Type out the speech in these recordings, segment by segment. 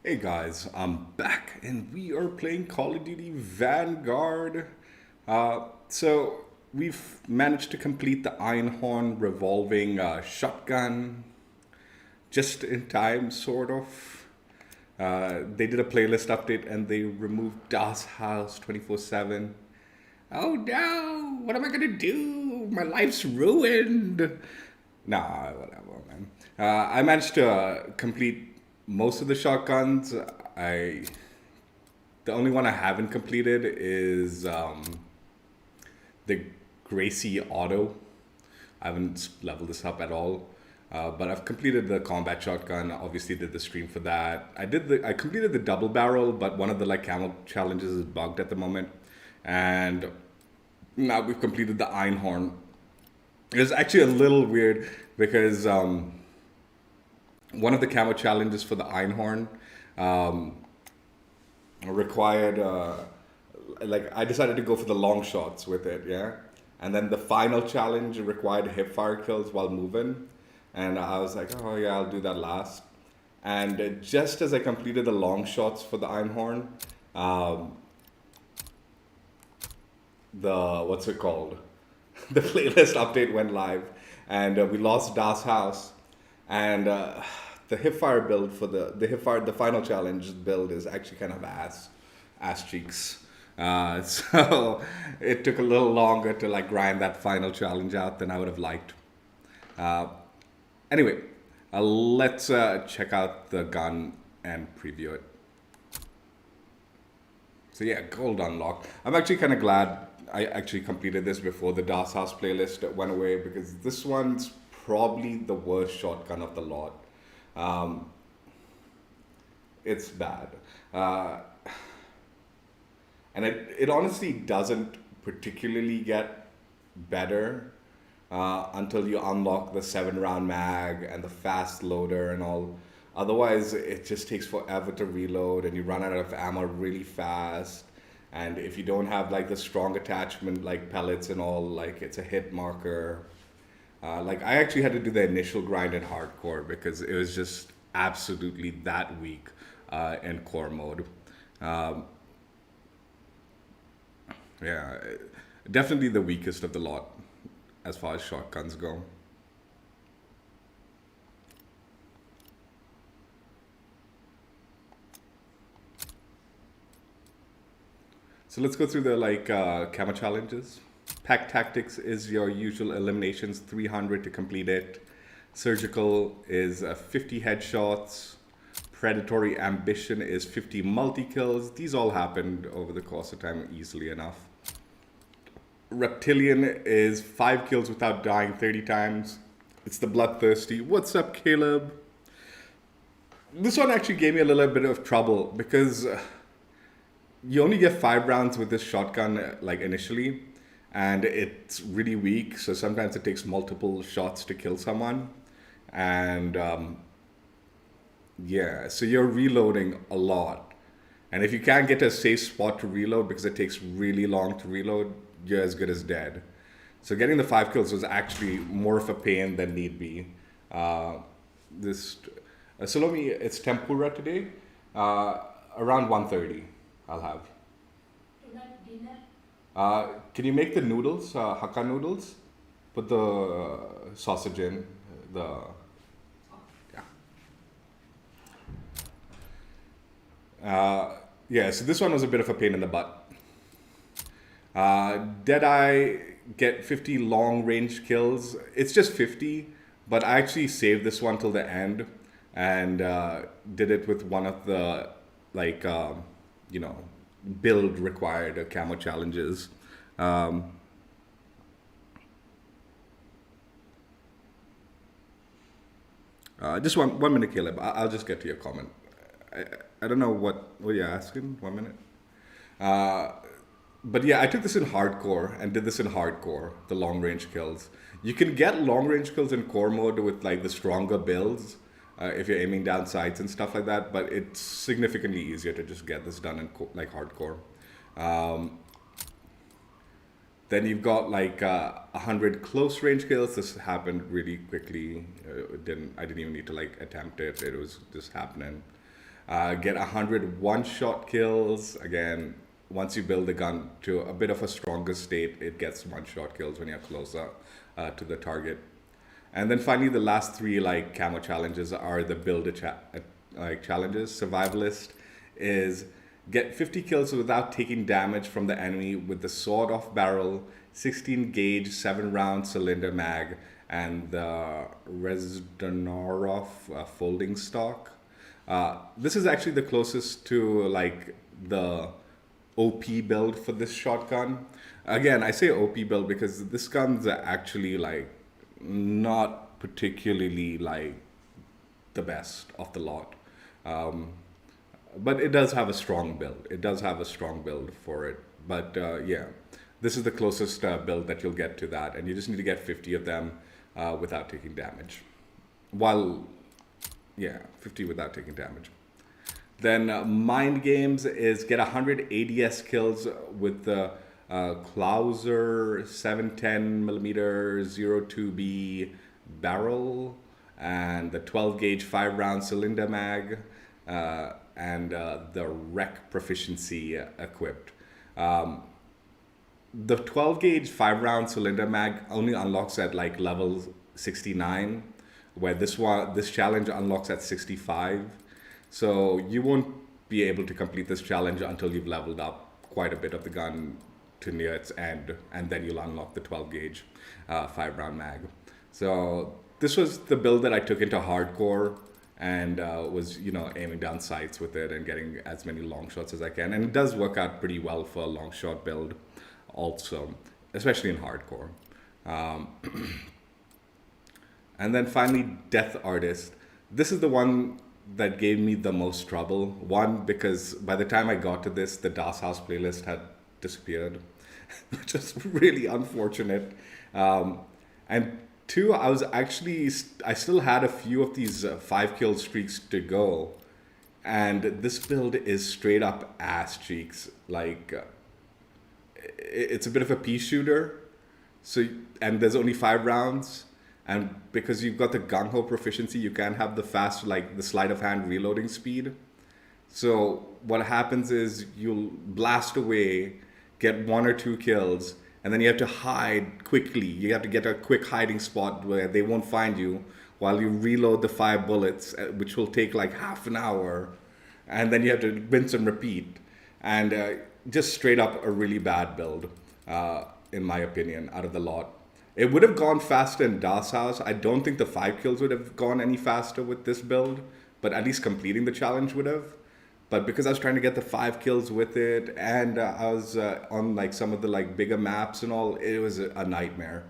Hey guys, I'm back and we are playing Call of Duty Vanguard. So we've managed to complete the Einhorn Revolving shotgun just in time, sort of. They did a playlist update and they removed Das House 24/7. Oh no, what am I gonna do? My life's ruined. Nah, whatever, man. I managed to complete most of the shotguns. I The only one I haven't completed is the Gracie Auto. I haven't leveled this up at all, but I've completed the combat shotgun. Obviously, did the stream for that. I completed the double barrel, but one of the like camo challenges is bugged at the moment, and now we've completed the Einhorn. It's actually a little weird because one of the camo challenges for the Einhorn um, required like I decided to go for the long shots with it, yeah. And then the final challenge required hip fire kills while moving, and I was like, oh yeah, I'll do that last. And just as I completed the long shots for the Einhorn, um, the what's it called? The playlist update went live, and we lost Das House, and the hipfire build for the hipfire the final challenge build is actually kind of ass cheeks. So it took a little longer to like grind that final challenge out than I would have liked. Uh, anyway, let's check out the gun and preview it. So yeah, gold unlocked. I'm actually kind of glad I actually completed this before the Das House playlist went away because this one's probably the worst shotgun of the lot. Um, it's bad. Uh, and it honestly doesn't particularly get better until you unlock the 7 round mag and the fast loader and all. Otherwise, it just takes forever to reload and you run out of ammo really fast. And if you don't have like the strong attachment like pellets and all, like it's a hit marker. Like I actually had to do the initial grind in hardcore because it was just absolutely that weak in core mode. Um, yeah, definitely the weakest of the lot as far as shotguns go. So let's go through the like camo challenges. Pack tactics is your usual eliminations, 300 to complete it. Surgical is 50 headshots. Predatory ambition is 50 multi kills. These all happened over the course of time easily enough. Reptilian is 5 kills without dying 30 times. It's the bloodthirsty. What's up, Caleb? This one actually gave me a little bit of trouble because you only get 5 rounds with this shotgun like initially, and it's really weak. So sometimes it takes multiple shots to kill someone, and yeah, so you're reloading a lot. And if you can't get to a safe spot to reload because it takes really long to reload, you're as good as dead. So getting the 5 kills was actually more of a pain than need be. This Salome, it's tempura today. Around 1:30, I'll have. Can you make the noodles, Hakka noodles? Put the sausage in. The yeah. Yeah, so this one was a bit of a pain in the butt. Deadeye get 50 long range kills. It's just 50, but I actually saved this one till the end and did it with one of the like you know build required camo challenges. Um, just one minute, Caleb. I'll just get to your comment. I, I don't know what you're asking. 1 minute. Uh, but yeah, I took this in hardcore and did this in hardcore, the long range kills. You can get long range kills in core mode with like the stronger builds if you're aiming down sights and stuff like that, but it's significantly easier to just get this done in like hardcore. Um, then you've got like 100 close range kills. This happened really quickly. I didn't even need to like attempt it. It was just happening. get 100 one-shot kills. Again, once you build the gun to a bit of a stronger state, it gets one-shot kills when you're closer to the target. And then finally, the last three like camo challenges are the like challenges. Survivalist is get 50 kills without taking damage from the enemy with the sawed-off barrel, 16 gauge, 7-round cylinder mag, and the Reznarov folding stock. This is actually the closest to like the OP build for this shotgun. Again, I say OP build because this gun's actually like not particularly like the best of the lot. But it does have a strong build. It does have a strong build for it. But yeah, this is the closest build that you'll get to that. And you just need to get 50 of them without taking damage. Yeah, 50 without taking damage. Then MindGames is get 100 ADS kills with the Klauser 710mm 02B barrel and the 12 gauge 5-round cylinder mag and the rec proficiency equipped. The 12 gauge 5-round cylinder mag only unlocks at like level 69, where this challenge unlocks at 65. So you won't be able to complete this challenge until you've leveled up quite a bit of the gun to near its end, and then you'll unlock the 12 gauge 5-round mag. So this was the build that I took into hardcore and was aiming down sights with it and getting as many long shots as I can. And it does work out pretty well for a long shot build also, especially in hardcore. And then finally, Death Artist. This is the one that gave me the most trouble. One, because by the time I got to this, the Das House playlist had disappeared, which is really unfortunate. And two, I still had a few of these 5-kill streaks to go. And this build is straight up ass cheeks. Like, it's a bit of a pea shooter. And there's only 5 rounds. And because you've got the gung-ho proficiency, you can have the fast, like the sleight of hand reloading speed. So what happens is you'll blast away, get 1 or 2 kills, and then you have to hide quickly. You have to get a quick hiding spot where they won't find you while you reload the 5 bullets, which will take like half an hour. And then you have to rinse and repeat. And just straight up a really bad build, in my opinion, out of the lot. It would have gone faster in Das House. I don't think the 5 kills would have gone any faster with this build, but at least completing the challenge would have. But because I was trying to get the 5 kills with it, and I was on like some of the like bigger maps and all, it was a nightmare.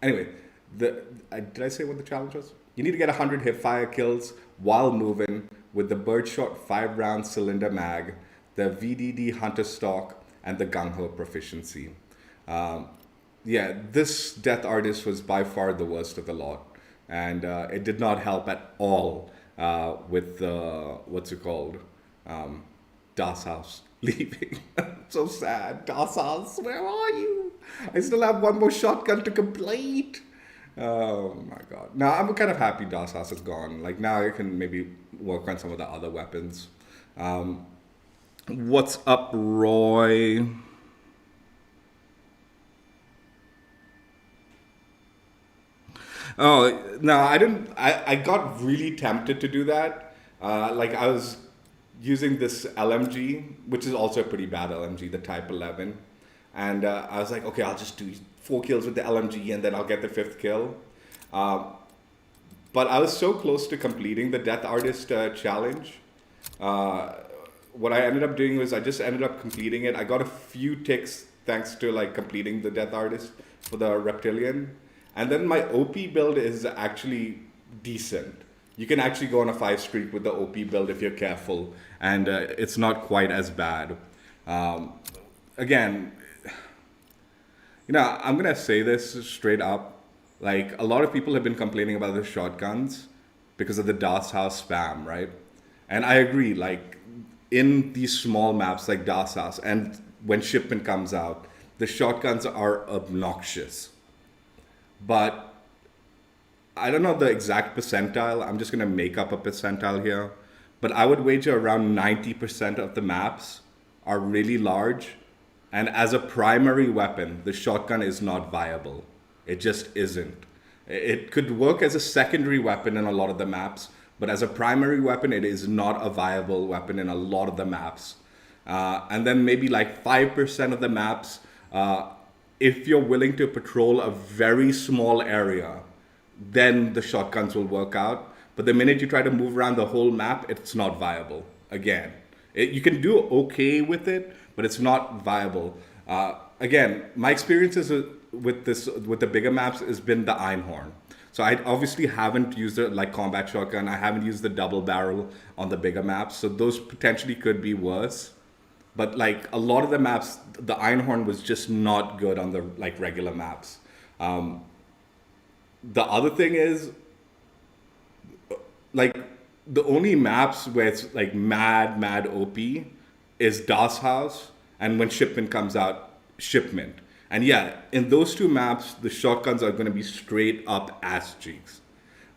Anyway, did I say what the challenge was? You need to get 100 hipfire kills while moving with the birdshot 5-round cylinder mag, the VDD hunter stock, and the gung-ho proficiency. Yeah, this Death Artist was by far the worst of the lot, and it did not help at all with what's it called, Das House leaving. So sad. Das House, where are you? I still have 1 more shotgun to complete. Oh my god. Now I'm kind of happy Das House is gone. Like now I can maybe work on some of the other weapons. What's up, Roy? Oh, no, I didn't. I got really tempted to do that. Like I was using this LMG, which is also a pretty bad LMG, the Type 11. And I was like, okay, I'll just do 4 kills with the LMG and then I'll get the 5th kill. But I was so close to completing the Death Artist challenge. What I ended up doing was I just ended up completing it. I got a few ticks thanks to like completing the Death Artist for the Reptilian. And then my OP build is actually decent. You can actually go on a 5 streak with the OP build if you're careful, and it's not quite as bad. Again, I'm gonna say this straight up. Like a lot of people have been complaining about the shotguns because of the Das House spam, right? And I agree. Like in these small maps like Das House, and when shipment comes out, the shotguns are obnoxious. But I don't know the exact percentile. I'm just going to make up a percentile here. but I would wager around 90% of the maps are really large. And as a primary weapon, the shotgun is not viable. It just isn't. It could work as a secondary weapon in a lot of the maps, but as a primary weapon, it is not a viable weapon in a lot of the maps. And then maybe like 5% of the maps, if you're willing to patrol a very small area, then the shotguns will work out. But the minute you try to move around the whole map, it's not viable. Again, you can do okay with it, but it's not viable. Again, my experiences with the bigger maps has been the Einhorn. So I obviously haven't used it like combat shotgun. I haven't used the double barrel on the bigger maps. So those potentially could be worse. But like a lot of the maps, the Einhorn was just not good on the like regular maps. The other thing is, like, the only maps where it's like mad OP is Das House and when Shipment comes out, Shipment. And yeah, in those two maps, the shotguns are going to be straight up ass cheeks.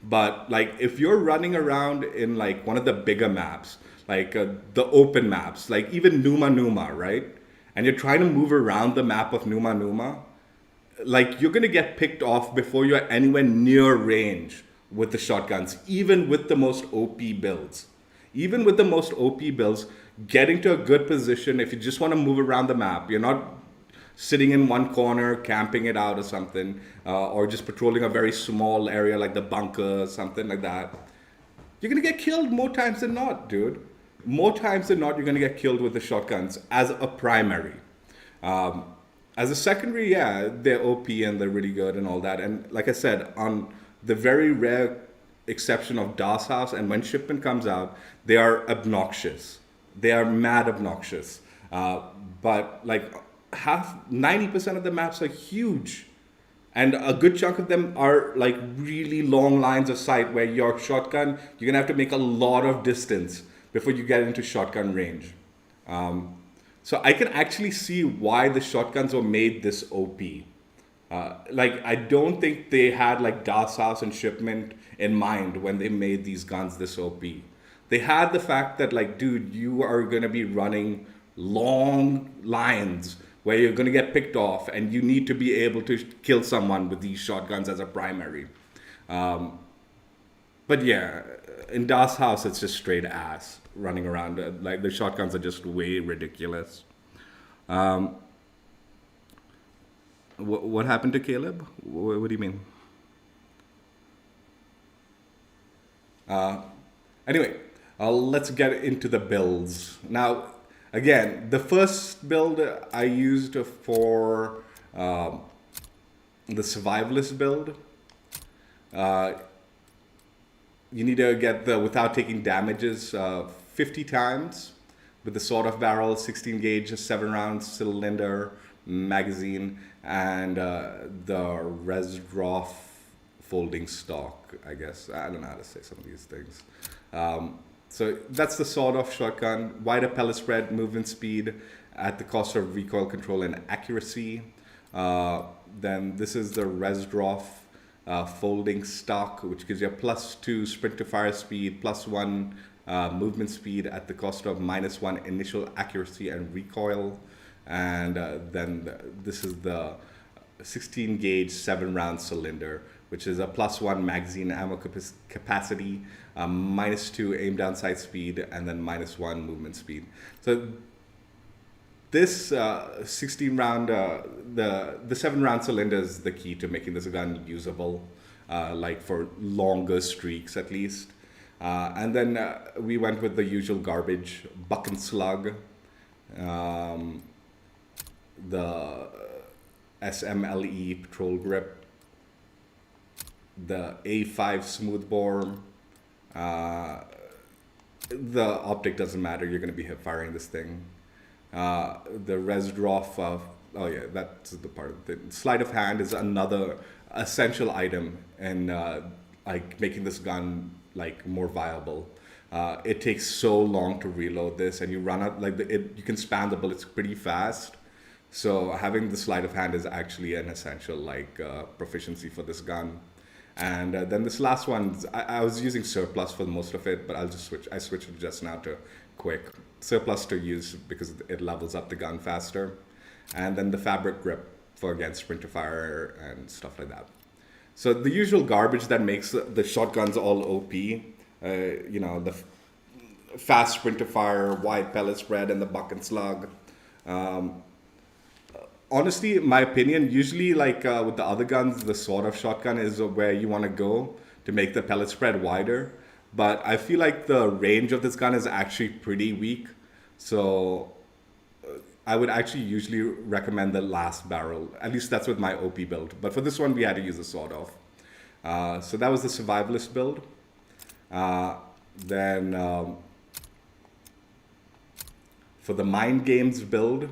But like if you're running around in like one of the bigger maps, like the open maps, like even Numa Numa, right? And you're trying to move around the map of Numa Numa, like you're gonna get picked off before you're anywhere near range with the shotguns, even with the most OP builds. Even with the most OP builds, getting to a good position, if you just want to move around the map, you're not sitting in one corner, camping it out or something, or just patrolling a very small area like the bunker or something like that, you're gonna get killed more times than not, dude. More times than not, you're gonna get killed with the shotguns as a primary. As a secondary, yeah, they're OP and they're really good and all that. And like I said, on the very rare exception of Das House and when Shipment comes out, they are obnoxious. They are mad obnoxious. But like 90% of the maps are huge. And a good chunk of them are like really long lines of sight where your shotgun, you're gonna have to make a lot of distance before you get into shotgun range. So I can actually see why the shotguns were made this OP. Like I don't think they had like Das House and Shipment in mind when they made these guns this OP. They had the fact that like, dude, you are gonna be running long lines where you're gonna get picked off and you need to be able to kill someone with these shotguns as a primary. But yeah, in Das House, it's just straight ass running around. Like the shotguns are just way ridiculous. What happened to Caleb? What do you mean? Anyway, let's get into the builds. Now, again, the first build I used for the Survivalist build. You need to get the without taking damages 50 times with the sawed off barrel, 16 gauge, 7-round cylinder magazine, and the Rezdorf folding stock, I guess. I don't know how to say some of these things. So that's the sawed off shotgun, wider pellet spread, movement speed at the cost of recoil control and accuracy. Then this is the Rezdorf folding stock, which gives you a +2 sprint to fire speed, +1 movement speed at the cost of -1 initial accuracy and recoil. And then this is the 16 gauge 7-round cylinder, which is a +1 magazine ammo capacity, -2 aim down sight speed, and then -1 movement speed. So this 16 round, the 7-round cylinder is the key to making this gun usable, like for longer streaks at least. And then we went with the usual garbage, buck and slug, the SMLE patrol grip, the A5 smoothbore. The optic doesn't matter, you're going to be hip firing this thing. The Rezdorf, oh yeah, that's the part of it. Sleight of hand is another essential item in like making this gun like more viable. It takes so long to reload this, and you run out like you can spam the bullets pretty fast. So having the sleight of hand is actually an essential like proficiency for this gun. And then this last one, I was using surplus for most of it, but I switched it just now to quick. Surplus to use because it levels up the gun faster. And then the fabric grip for, again, sprint to fire and stuff like that. So the usual garbage that makes the shotguns all OP, the fast sprint to fire, wide pellet spread, and the buck and slug. Honestly, in my opinion, usually with the other guns, the sawed-off shotgun is where you want to go to make the pellet spread wider. But I feel like the range of this gun is actually pretty weak. So I would actually usually recommend the last barrel. At least that's with my OP build. But for this one, we had to use a sawed-off. So that was the Survivalist build. Then for the MindGames build,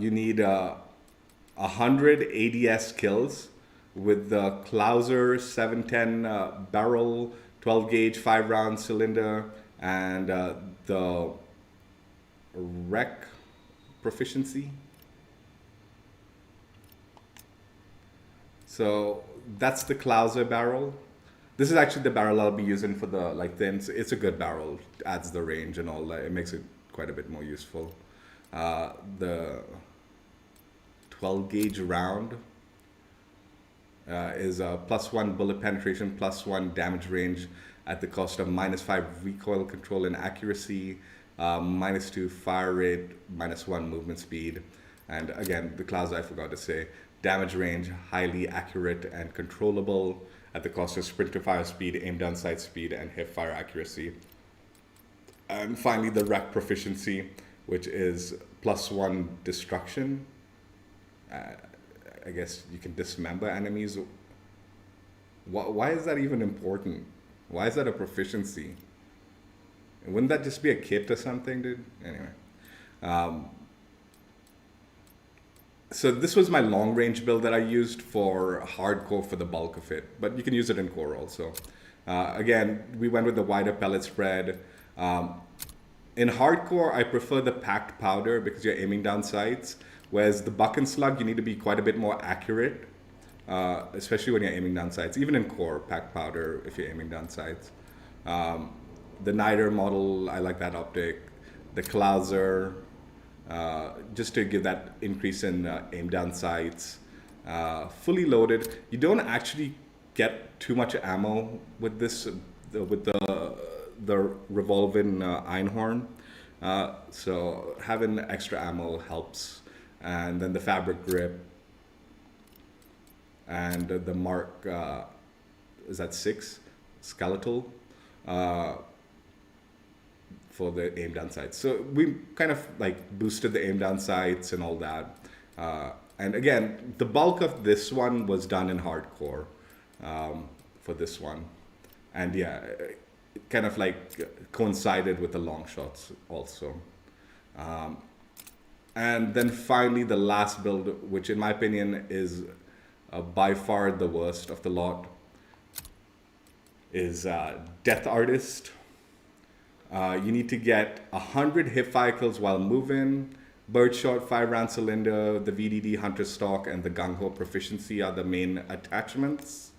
you need 100 ADS kills with the Clouser 710 barrel, 12 gauge, 5 round cylinder, and the rec proficiency. So that's the Clouser barrel. This is actually the barrel I'll be using for the it's a good barrel. It adds the range and all that. It makes it quite a bit more useful. The 12 gauge round is a +1 bullet penetration, +1 damage range at the cost of -5 recoil control and accuracy, -2 fire rate, -1 movement speed. And again, the class I forgot to say, damage range, highly accurate and controllable at the cost of sprint to fire speed, aim down sight speed, and hip fire accuracy. And finally, the rec proficiency, which is +1 destruction. I guess you can dismember enemies. Why is that even important? Why is that a proficiency? Wouldn't that just be a kit or something, dude? Anyway. So this was my long range build that I used for hardcore for the bulk of it, but you can use it in core also. Again, we went with the wider pellet spread. In hardcore, I prefer the packed powder because you're aiming down sights, whereas the buck and slug, you need to be quite a bit more accurate, especially when you're aiming down sights. Even in core, packed powder if you're aiming down sights. The Niter model, I like that optic. The Clouser, just to give that increase in aim down sights. Fully loaded. You don't actually get too much ammo with this, with the revolving Einhorn. So having extra ammo helps. And then the fabric grip and the Mark, is that 6? Skeletal for the aim down sights. So we kind of boosted the aim down sights and all that. And again, the bulk of this one was done in hardcore for this one. And yeah, it kind of coincided with the long shots also. And then finally the last build, which in my opinion is by far the worst of the lot, is Death Artist. You need to get 100 hipfire kills while moving. Birdshot, 5 round cylinder, the VDD Hunter stock, and the Gung Ho proficiency are the main attachments.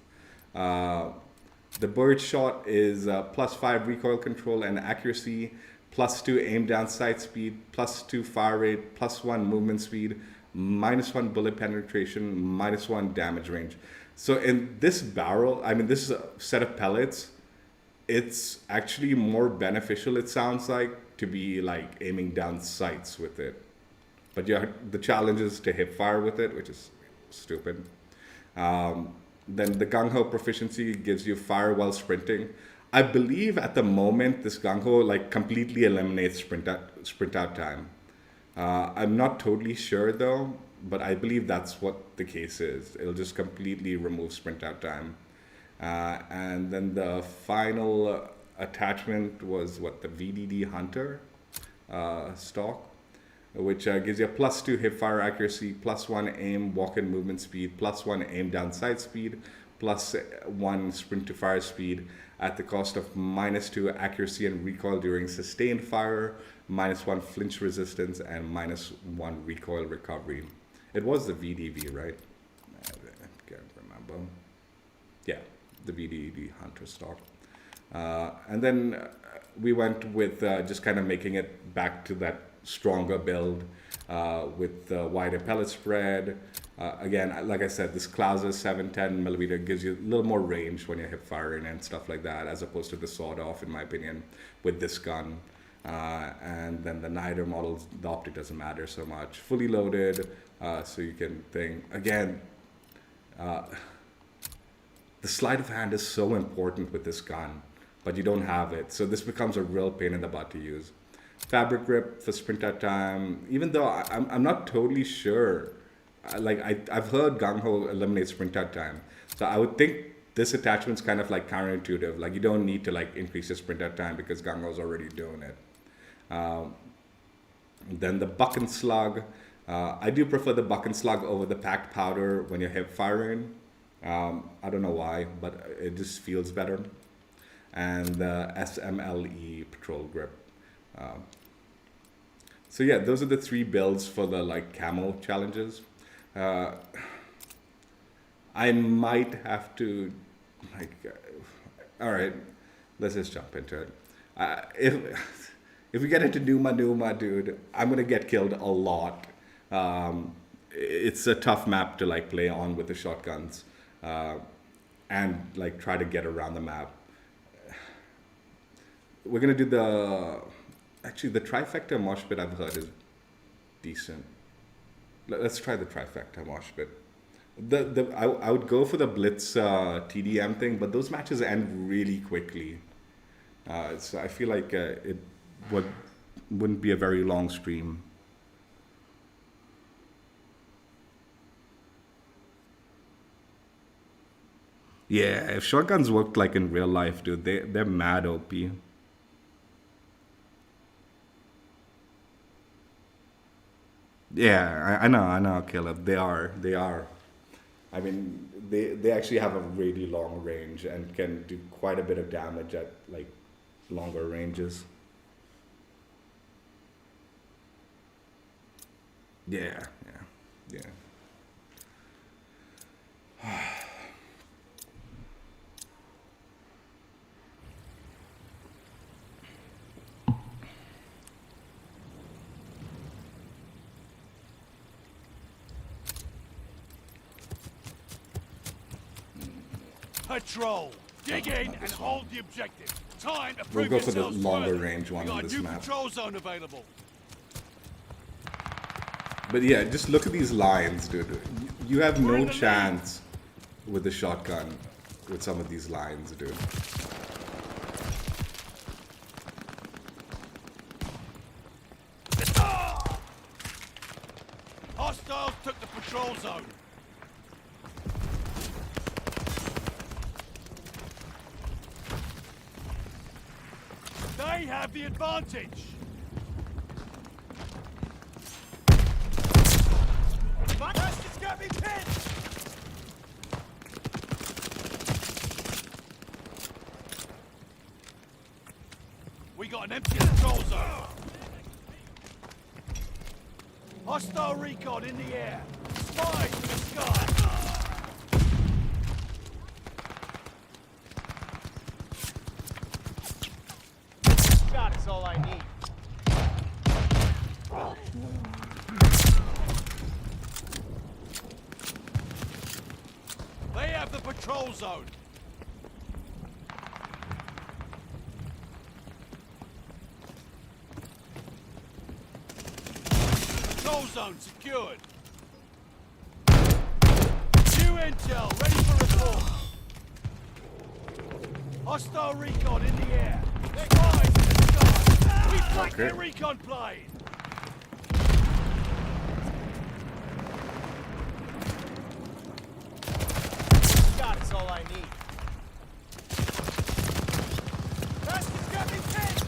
The Birdshot is +5 recoil control and accuracy, +2 aim down sight speed, +2 fire rate, +1 movement speed, -1 bullet penetration, -1 damage range. So in this barrel, I mean, this is a set of pellets. It's actually more beneficial, it sounds like, to be aiming down sights with it. But yeah, the challenge is to hip fire with it, which is stupid. Then the Gung Ho proficiency gives you fire while sprinting. I believe at the moment this Gung Ho completely eliminates sprint out time. I'm not totally sure though, but I believe that's what the case is. It'll just completely remove sprint out time. And then the final attachment was the VDD Hunter stock, which gives you a +2 hip fire accuracy, +1 aim walk-in movement speed, +1 aim down sight speed, +1 sprint to fire speed at the cost of -2 accuracy and recoil during sustained fire, -1 flinch resistance, and -1 recoil recovery. It was the VDV, right? I can't remember. Yeah, the VDD Hunter stock. And then we went with just kind of making it back to that stronger build with the wider pellet spread. Again, like I said, this Clauser 710 millimeter gives you a little more range when you're hip firing and stuff like that, as opposed to the sawed-off, in my opinion, with this gun. And then the Nider models, the optic doesn't matter so much. Fully loaded, so you can think. Again, the sleight of hand is so important with this gun, but you don't have it. So this becomes a real pain in the butt to use. Fabric grip for sprint at time, even though I'm not totally sure. I've heard Gung Ho eliminate sprint at time. So I would think this attachment's kind of like counterintuitive. Like you don't need to like increase your sprint at time because Gung Ho's already doing it. Then the buck and slug. I do prefer the buck and slug over the packed powder when you're hip firing. I don't know why, but it just feels better. And the SMLE patrol grip. So yeah, those are the 3 builds for the like camo challenges. I might have to all right, let's just jump into it. If we get into Numa, dude, I'm gonna get killed a lot. It's a tough map to like play on with the shotguns and like try to get around the map. We're gonna do the trifecta mosh pit. I've heard is decent. Let's try the trifecta mosh pit. I would go for the Blitz TDM thing, but those matches end really quickly. So I feel like it wouldn't be a very long stream. Yeah, if shotguns worked like in real life, dude, they're mad OP. Yeah, I know, Caleb. They are. I mean, they actually have a really long range and can do quite a bit of damage at like longer ranges. Yeah. Patrol! Dig in and hold the objective. Time to We'll prove go for the yourselves longer further. range one We on got a this new map. patrol zone available. But yeah, just look at these lines, dude. You have We're in no the chance with the shotgun with some of these lines, dude. Hostiles took the patrol zone. They have the advantage. Bastards got me pinned. We got an empty patrol zone. Hostile recon in the air. Spies in the sky. God is all I need. They have the patrol zone. Patrol zone secured. New intel ready for report. Hostile recon in the air. Spies in the sky. We flank their recon plane. God is all I need. Bastards got me pinned.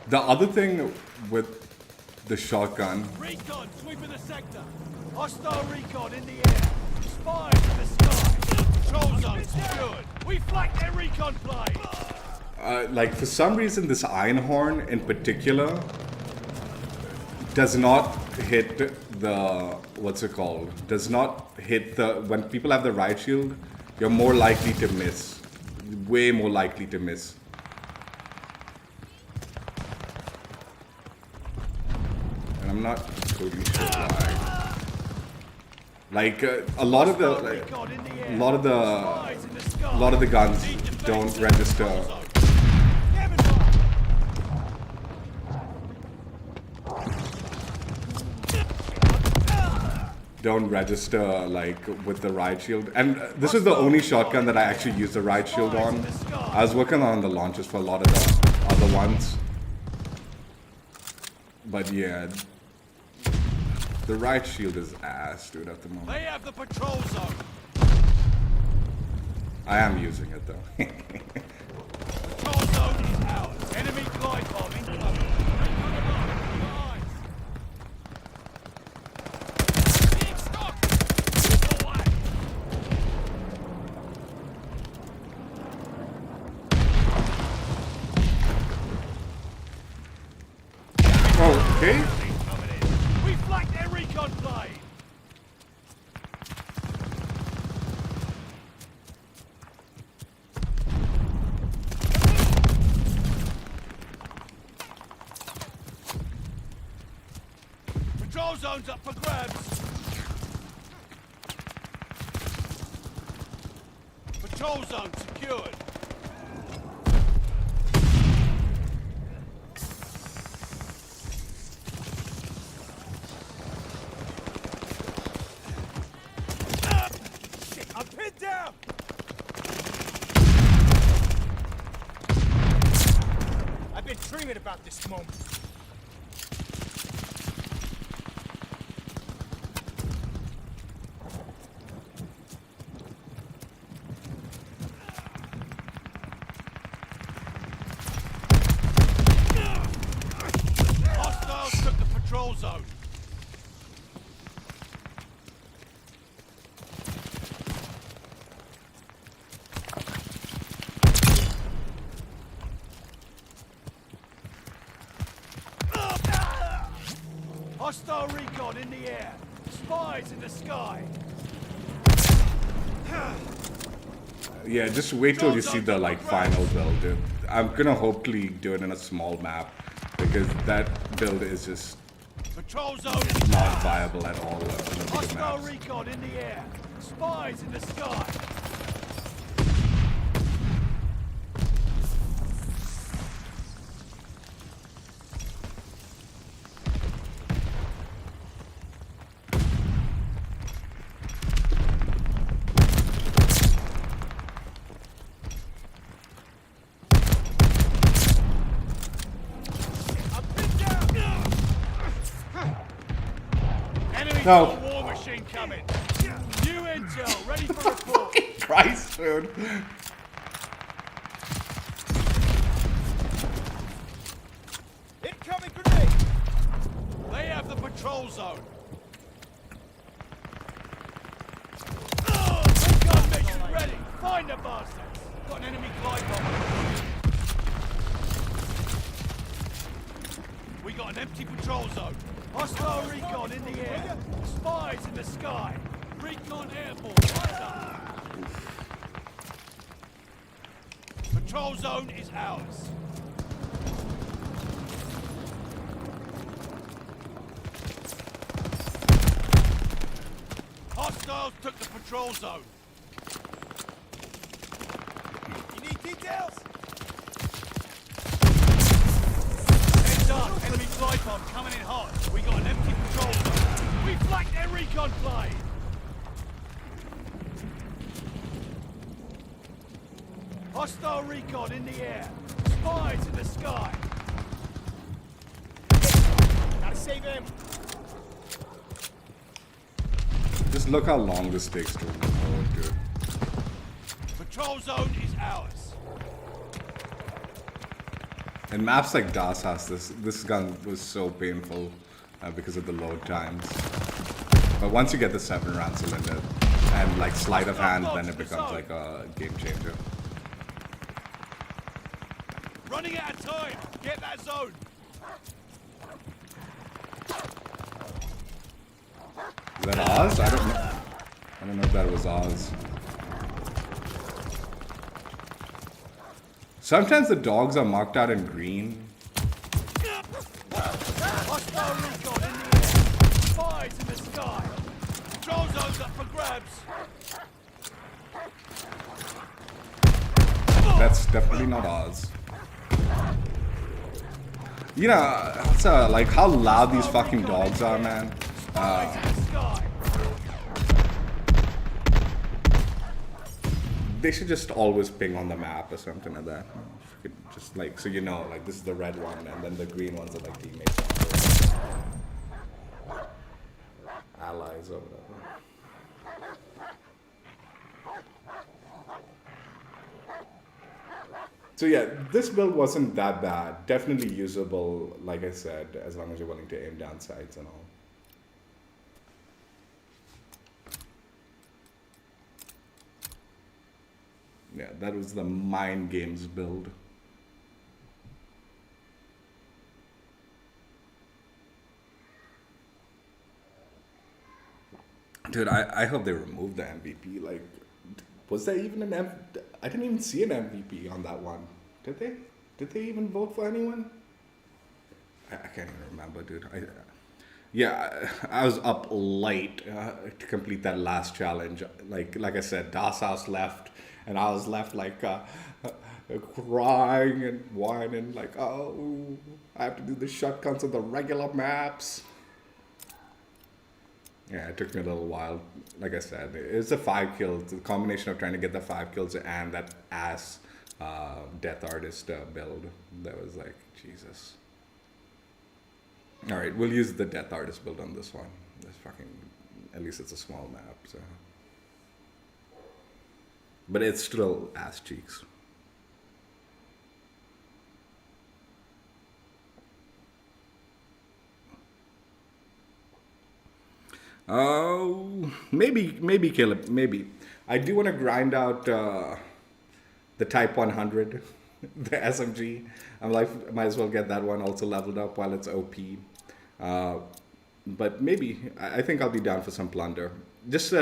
The other thing with the shotgun, Recon sweeping the sector. Hostile recon in the air. Spies in the sky. Patrol zone secured. We flank their recon plane. like for some reason this Einhorn in particular does not hit the, what's it called? Does not hit the, when people have the riot shield, you're more likely to miss. Way more likely to miss. And I'm not totally sure why. Like a lot of the guns don't register. Don't register like with the riot shield, and this is the only shotgun that I actually used the riot shield on. I was working on the launches for a lot of the other ones, but yeah, the riot shield is ass, dude, at the moment. They have the patrol zone. I am using it though. Patrol zone is ours. Enemy glide bomb incoming. Okay. We flanked their recon plane. Patrol zone's up for grabs. Patrol zone secured. I'm pinned down! I've been dreaming about this moment. Hostiles took the patrol zone. Hostile recon in the air. Spies in the sky. Yeah, just wait till you see the like final build, dude. I'm gonna hopefully do it in a small map because that build is just Patrol zone not viable at all in the bigger Hostile maps. recon in the air. Spies in the sky. Enemy No. war machine coming. New intel ready for report. Christ, dude. Incoming grenade! They have the patrol zone. Gun mission ready. Find the bastards. Got an enemy glide bomb. We got an empty patrol zone. Hostile recon in the air. Spies in the sky. Recon airborne. Eyes up. Patrol zone is ours. Hostiles took the patrol zone. You need details? Heads up, enemy glide bomb coming in hot. We got an empty patrol zone. We flanked their recon plane. Hostile recon in the air. Spies in the sky. Gotta save him. Just look how long this takes to reload, dude. Patrol zone is ours. In maps like Das has this gun was so painful because of the load times. But once you get the 7-round cylinder and like sleight of hand, then it becomes like a game changer. Running out of time. Get that zone. that Oz? I don't know. I don't know if that was Oz. Sometimes the dogs are marked out in green. Hostile recon in the air. Spies in the sky. Control zone's up for grabs. That's definitely not Oz. You know, it's, like how loud these fucking dogs are, man. Spies in the sky. They should just always ping on the map or something like that. Just like, so you know, like this is the red one, and then the green ones are like teammates. Allies or whatever. So yeah, this build wasn't that bad. Definitely usable, like I said, as long as you're willing to aim down sights and all. Yeah, that was the MindGames build. Dude, I hope they removed the MVP. Like, was there even an I didn't even see an MVP on that one. Did they? Did they even vote for anyone? I can't even remember, dude. Yeah, I was up late to complete that last challenge. Like I said, Das House left, and I was left like crying and whining, like, oh, I have to do the shotguns on the regular maps. Yeah, it took me a little while. Like I said, it's a 5 kills. The combination of trying to get the 5 kills and that ass Death Artist build. That was like, Jesus. Alright, we'll use the Death Artist build on this one. This fucking, at least it's a small map, so. But it's still ass cheeks. Oh, maybe Caleb, maybe. I do want to grind out the Type 100, the SMG. I'm like, might as well get that one also leveled up while it's OP. But maybe, I think I'll be down for some plunder. Just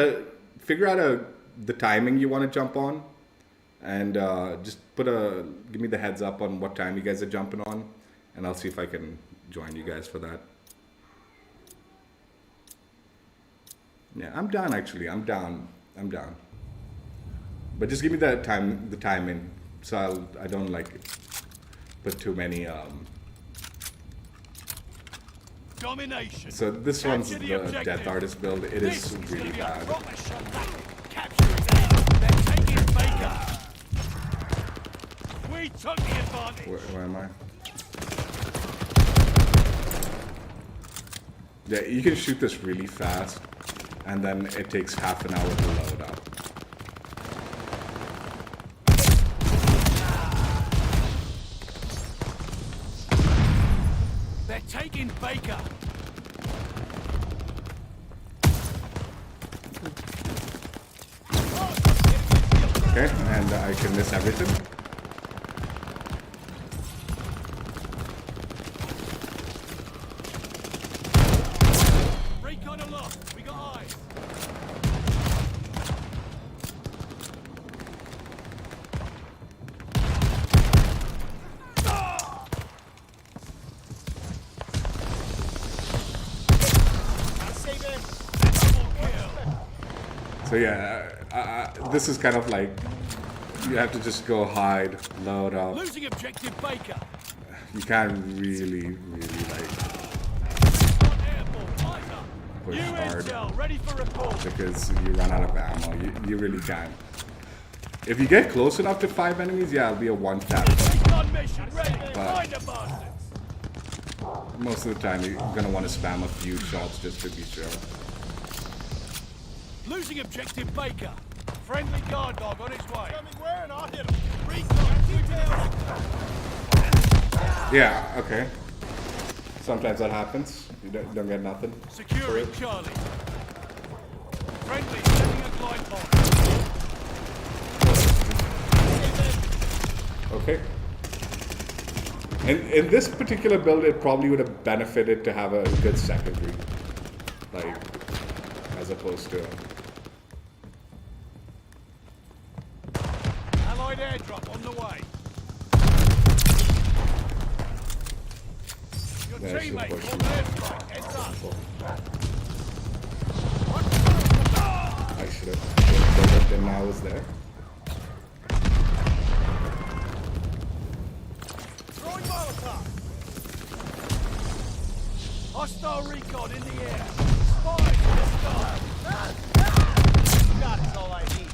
figure out the timing you want to jump on, and just give me the heads up on what time you guys are jumping on, and I'll see if I can join you guys for that. Yeah, I'm down actually. I'm down. But just give me the timing, so I don't like put too many. Domination. So this one's Capture the objective. Death Artist build. It is This really gonna be a bad. proper shutdown. Capture it. They're taking Baker. We took the advantage. Where am I? Yeah, you can shoot this really fast, and then it takes half an hour to load up. They're taking Baker. Okay, and I can miss everything. Recon aloft. We got eyes. Gotta save him. Double kill. So yeah, this is kind of like, you have to just go hide, load up. Losing objective Baker. You can't really like On airborne. Eyes up. push New hard intel. Ready for report. because you run out of ammo. You really can't. If you get close enough to 5 enemies, yeah, it'll be a one-tap. Recon mission ready. But- Find the bastards. Most of the time, you're gonna want to spam a few shots just to be sure. Losing objective Baker. Friendly guard dog on its way. Tell me where and I'll hit him. Recon details. Yeah, okay. Sometimes that happens. You don't get nothing. Securing Charlie. Friendly setting a glide bomb. Okay. In this particular build, it probably would have benefited to have a good secondary. Like, as opposed to. Allied airdrop on the way. Your There's the teammate push. on airstrike. Heads up. I should have that then I was there. Throwing Molotov. Hostile recon in the air. Spies in the sky. God is all I need.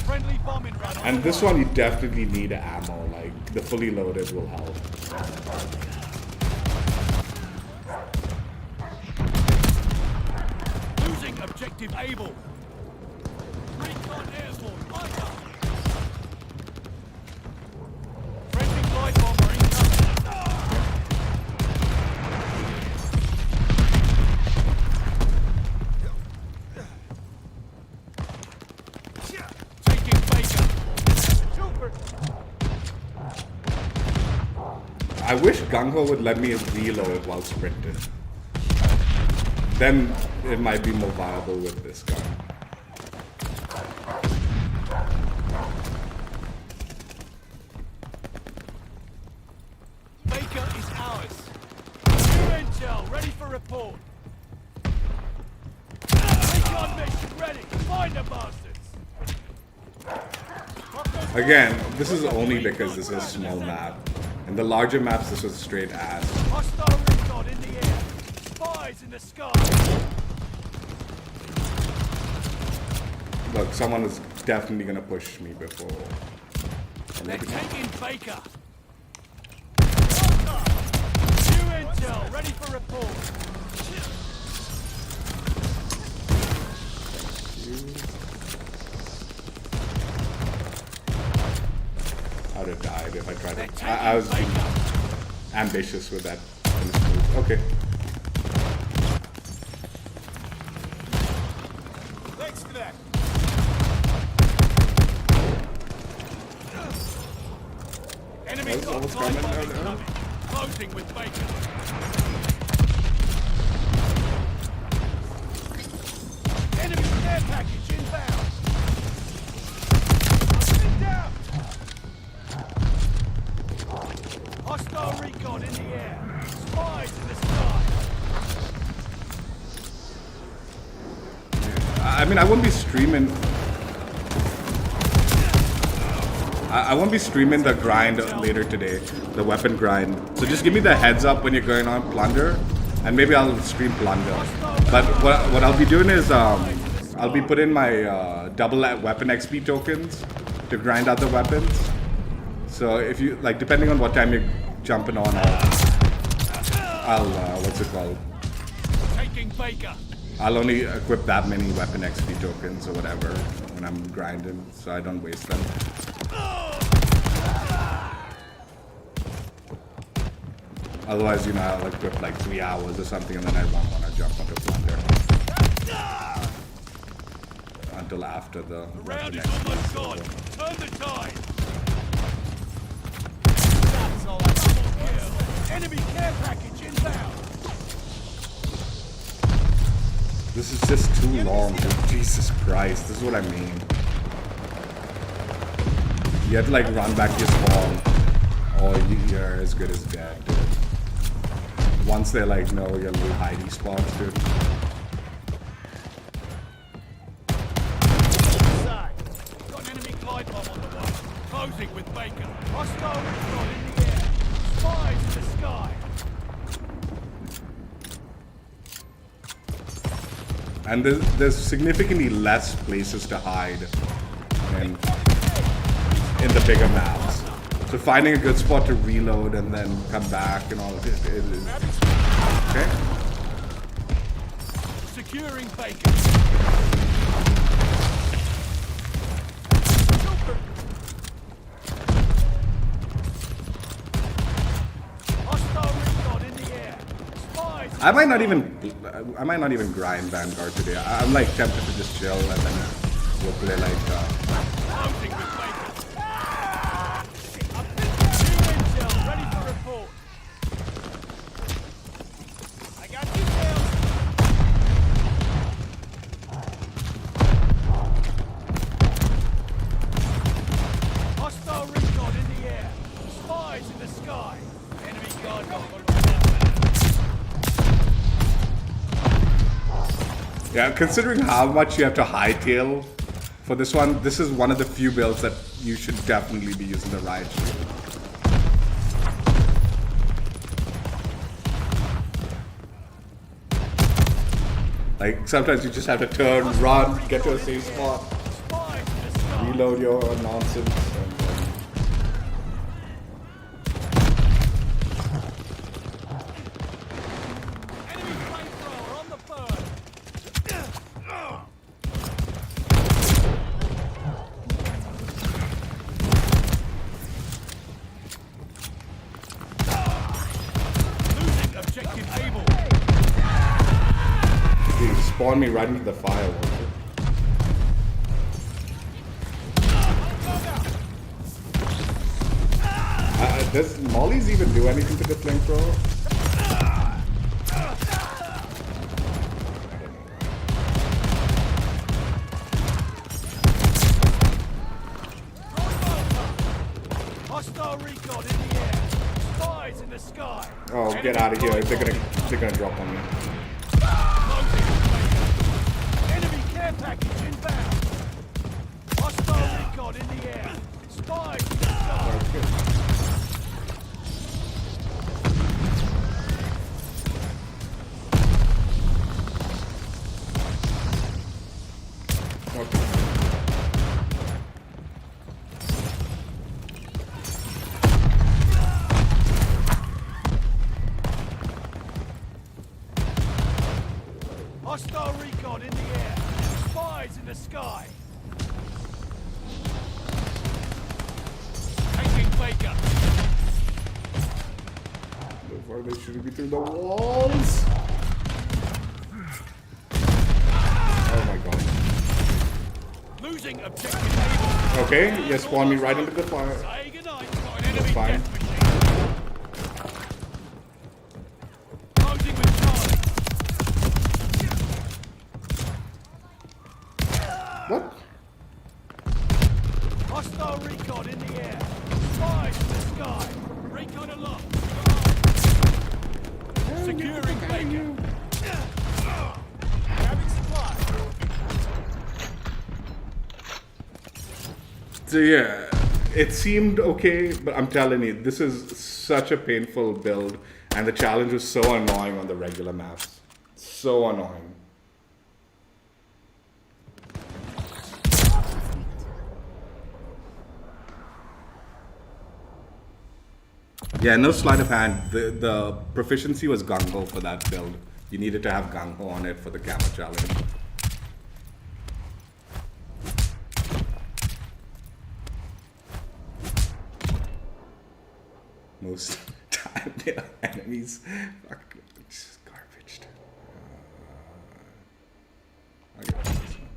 Friendly bombing run. And this one you definitely need ammo, like the fully loaded will help. Losing objective able. Recon airborne. Light up. Friendly glide bomber incoming. Taking Baker. Trooper. I wish Gung-Ho would let me reload while sprinting. Then it might be more viable with this gun. Baker is ours. New intel, ready for report. Recon mission ready. Find the bastards. Again, this is only because this is a small map. In the larger maps, this was straight ass. Hostile recon in the air. Spies in the sky. Look, someone is definitely gonna push me before. They're taking Baker. New intel, ready for report. I would have died if I tried They're to. taking I was being Baker. ambitious with that finish move. Okay. Thanks for that. Enemy That was got almost glide coming bomb down there. incoming. Closing with Baker. Enemy care package inbound. Been down. Hostile recon in the air. Spies in the sky. I mean, I won't be streaming. I won't be streaming the grind later today, the weapon grind. So just give me the heads up when you're going on plunder, and maybe I'll stream plunder. But what I'll be doing is I'll be putting my double weapon XP tokens to grind out the weapons. So if you like, depending on what time you're jumping on, I'll what's it called? Taking Baker. I'll only equip that many weapon XP tokens or whatever when I'm grinding, so I don't waste them. Otherwise, you know, I'll equip like 3 hours or something, and then I won't want to jump onto plunder until after the Round weapon is XP. almost gone. Turn the tide. God is all I need. Kill. Enemy care package inbound. This is just too long, dude. Jesus Christ, this is what I mean. You have to like run back to your spawn, or you're as good as dead, dude. Once they like know your little hidey spots, dude. Side. Got an enemy glide bomb on the way. Closing with Baker. Hostile recon in the air. Spies in the sky. And there's significantly less places to hide than in the bigger maps. So finding a good spot to reload and then come back and all of it is okay. Securing Baker. Hostile recon in the air. Spies. I might not even grind Vanguard today. I'm like tempted to just chill and then we'll play like Closing with Baker. New intel ready for report. Yeah, considering how much you have to hightail for this one, this is one of the few builds that you should definitely be using the riot shield. Like, sometimes you just have to turn, run, get to a safe spot, reload your nonsense, and then... Enemy flamethrower on the bird. Losing objective able. Dude, spawn me right into the fire. Does Molly's even do anything to the flamethrower? Hostile recon in the air. Spies in the sky. Oh, get out of here! They're gonna drop on me. Enemy care package inbound. Hostile recon in the air. Spies in the sky. Okay. Hostile recon in the air. Spies in the sky. Taking Baker. So far they shouldn't be through the walls. Oh my god. Losing objective able. Okay, you spawn me right into the fire. Say goodnight. Got an enemy fine. death machine. Closing with Charlie. What? Hostile recon in the air. Spies in the sky. Recon aloft. Securing Baker. Grabbing supplies. So yeah, it seemed okay, but I'm telling you, this is such a painful build, and the challenge was so annoying on the regular maps. So annoying. Yeah, no sleight of hand. The proficiency was gung-ho for that build. You needed to have gung-ho on it for the Camo Challenge. Most time, the enemies are just garbage. I got this one.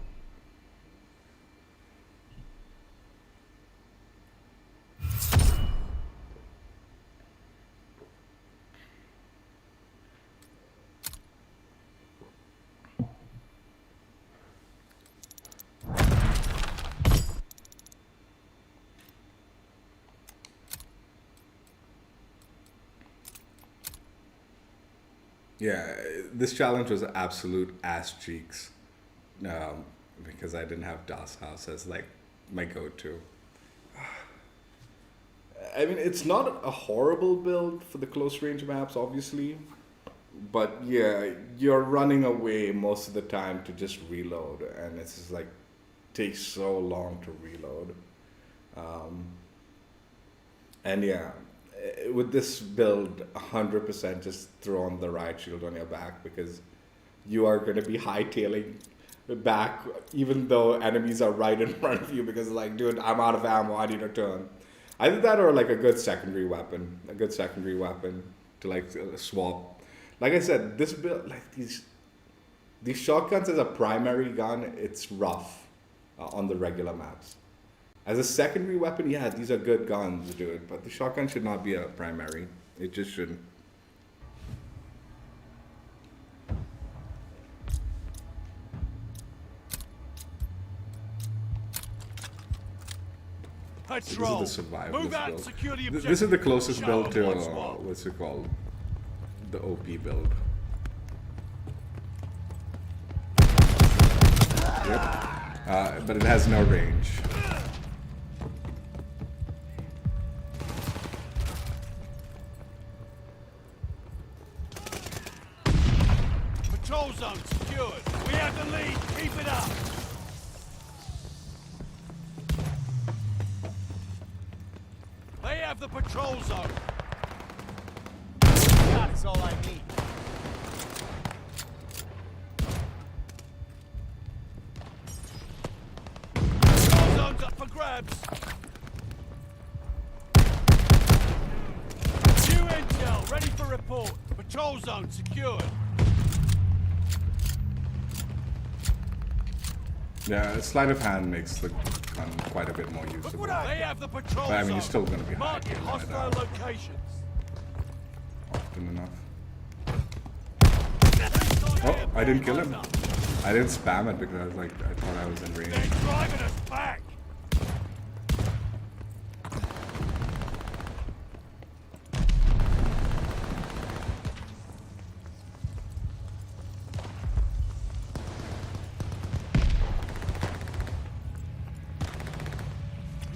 Yeah, this challenge was absolute ass cheeks, because I didn't have Das House as like my go-to. I mean, it's not a horrible build for the close range maps, obviously, but yeah, you're running away most of the time to just reload, and it's just like takes so long to reload. And yeah, with this build, 100% just throw on the riot shield on your back, because you are going to be hightailing back even though enemies are right in front of you, because like, dude, I'm out of ammo, I need to turn. Either that or like a good secondary weapon to like swap. Like I said, this build, like these shotguns as a primary gun, it's rough on the regular maps. As a secondary weapon, yeah, these are good guns, dude, but the shotgun should not be a primary. It just shouldn't. Let's This roll. is the survivalist Move out and build. secure the This objective. is the closest Show build to, them what's what. what's it called? The OP build. Yep. But it has no range. Patrol zone secured. We have the lead. Keep it up. They have the patrol zone. That is all I need. Patrol zone's up for grabs. New intel ready for report. Patrol zone secured. Yeah, sleight of hand makes the gun quite a bit more usable. They have the patrol But I mean, zone. you're still going to be Marking hiding hostile locations. often enough. Oh, I didn't kill him. I didn't spam it because I was like, I thought I was in range. They're driving us back.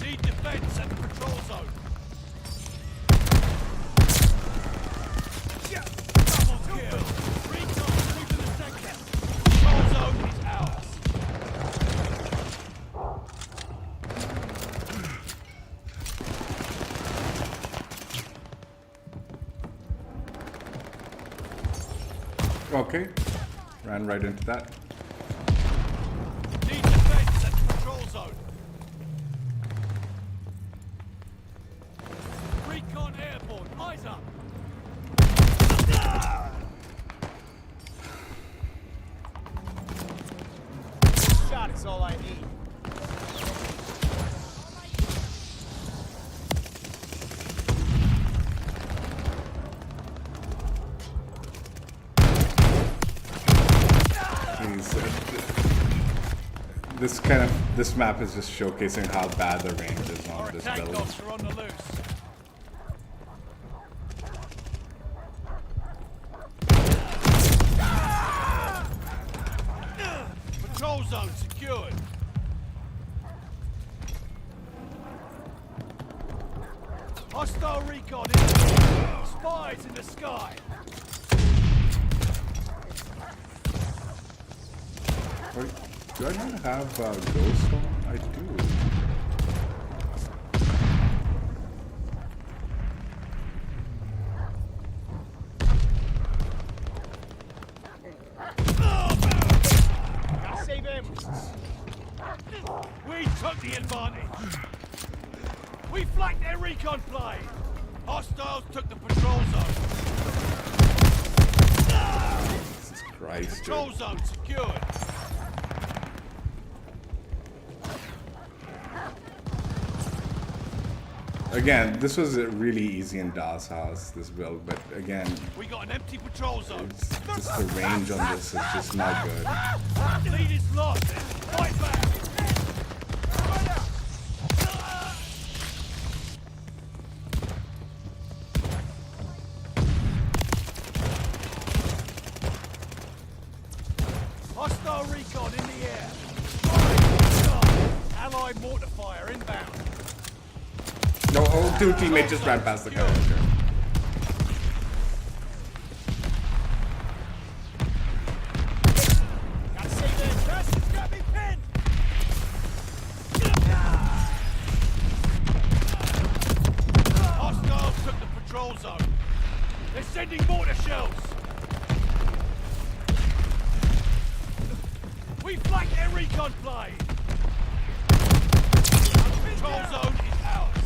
Need defense at the patrol zone. Double kill. Recon sweeping the sector. Patrol zone is ours. Okay, ran right into that. Need defense at the patrol zone. Recon airborne. Eyes up. Shot is all I need. This map is just showcasing how bad the range is Our on this attack build. dogs are on the loose. Patrol zone secured. Hostile recon in the spies in the sky. Wait, do I not have Ghost on? I do. Gotta save him. We took the advantage. We flanked their recon plane. Hostiles took the patrol zone. Jesus Christ, Patrol dude. zone secured. Again, this was really easy in Das House, this build, but again, We got an empty patrol zone. it's just the range on this is just not good. Lead is lost. Fight back. Hostile recon in the air. Allied mortar fire inbound. No, oh, two teammates just ran past the car. Gotta save him. Bastards got me pinned. Hostiles took the patrol zone. They're sending mortar shells. We flanked their recon plane. Control zone is ours.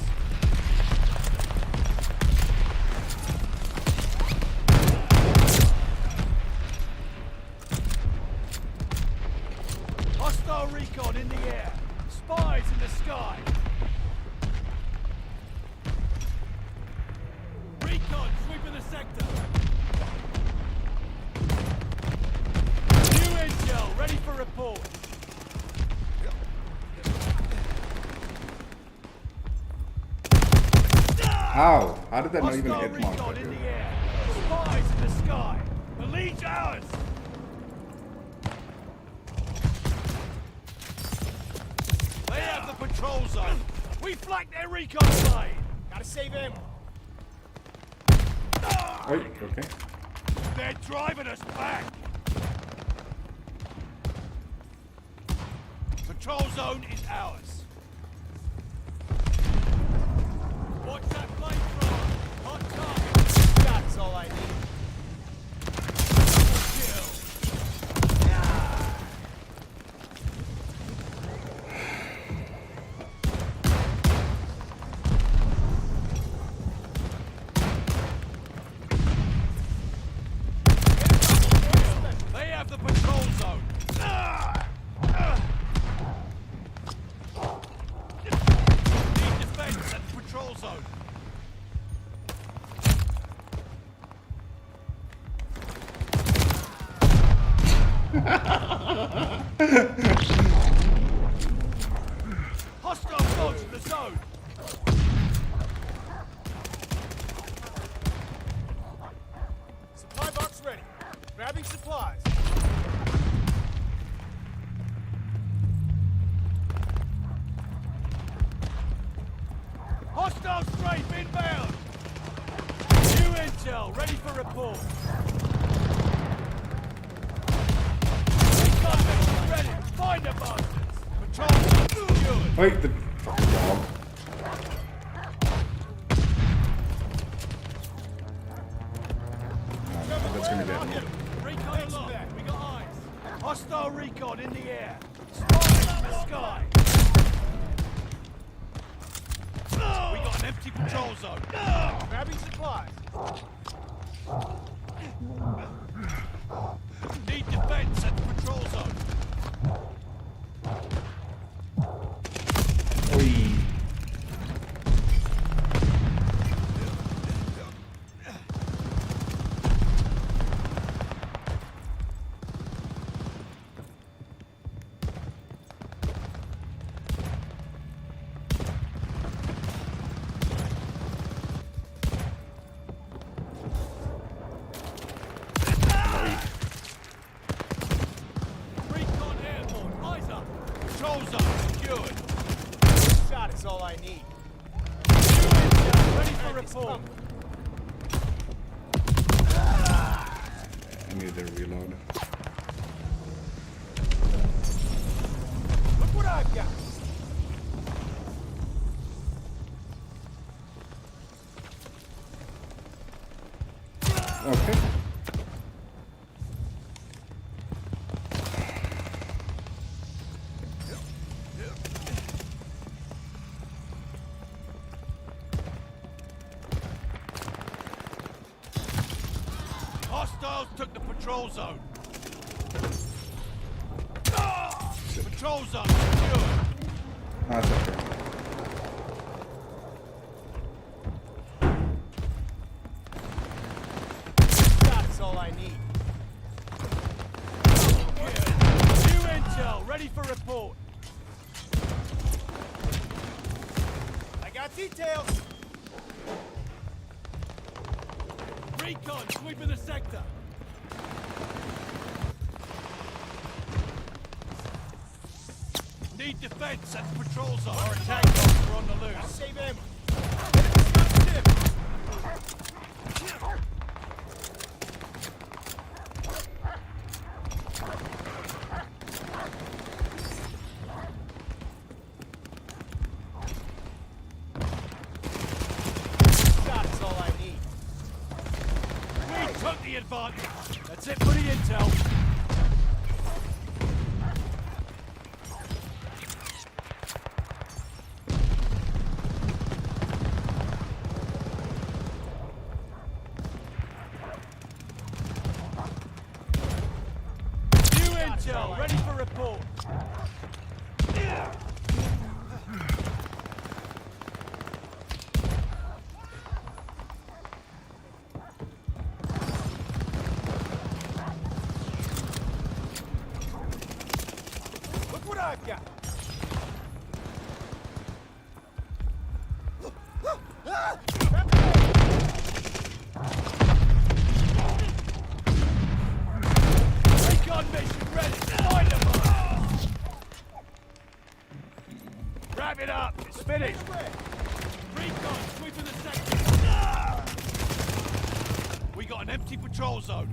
Hostile recon in the air. Spies in the sky. Recon sweeping the sector. New intel ready for report. How? How did that not even Hostile hit recon Monster, in dude? the air. Spies in the sky. The lead's ours. patrol zone. We flanked their recon plane. Gotta save him. Wait, okay. They're driving us back. Patrol zone is ours. Watch that flamethrower. Hot target. Shot is all I need. Kill. They have the patrol zone. Need defense at the patrol zone. Hostile dogs in the zone. Supply box ready. Grabbing supplies. Hostile strafe inbound. New intel ready for report. Recon mission ready. Find the bastards. Patrol secured. Wait, the fucking dog. That's gonna get me. Recon aloft. We got eyes. Hostile recon in the air. Spotted from the sky. We got an empty patrol zone. Grabbing supplies. Need defense at the patrol zone. Oi. Recon airborne. Eyes up. Patrol zone secured. Shot is all I need. New intel ready for Enemies report. coming. I need to reload. Look what I've got. Okay. Hostiles took the patrol zone. Patrol zone secured. That's okay. Shot is all I need. New intel ready for report. I got details. Recon sweeping the sector. Need defense at the patrol zone. Our attack dogs are on the Gotta loose. save him. Enemy scouts him. Shot is all I need. We took the advantage. That's it for the intel. New intel ready for report. Look what I've got. Recon mission ready. Find them. Wrap it up. zone.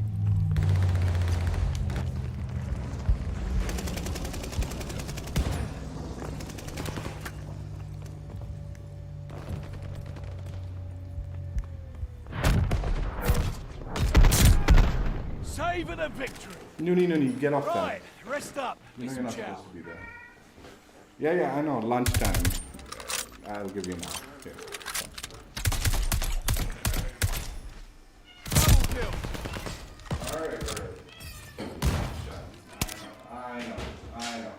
Savor the victory. No, get off Right, rest up. that. Get You're some not chow. supposed to be there. Yeah, I know. Lunchtime. I'll give you now. Okay. Double kill. Alright. I know.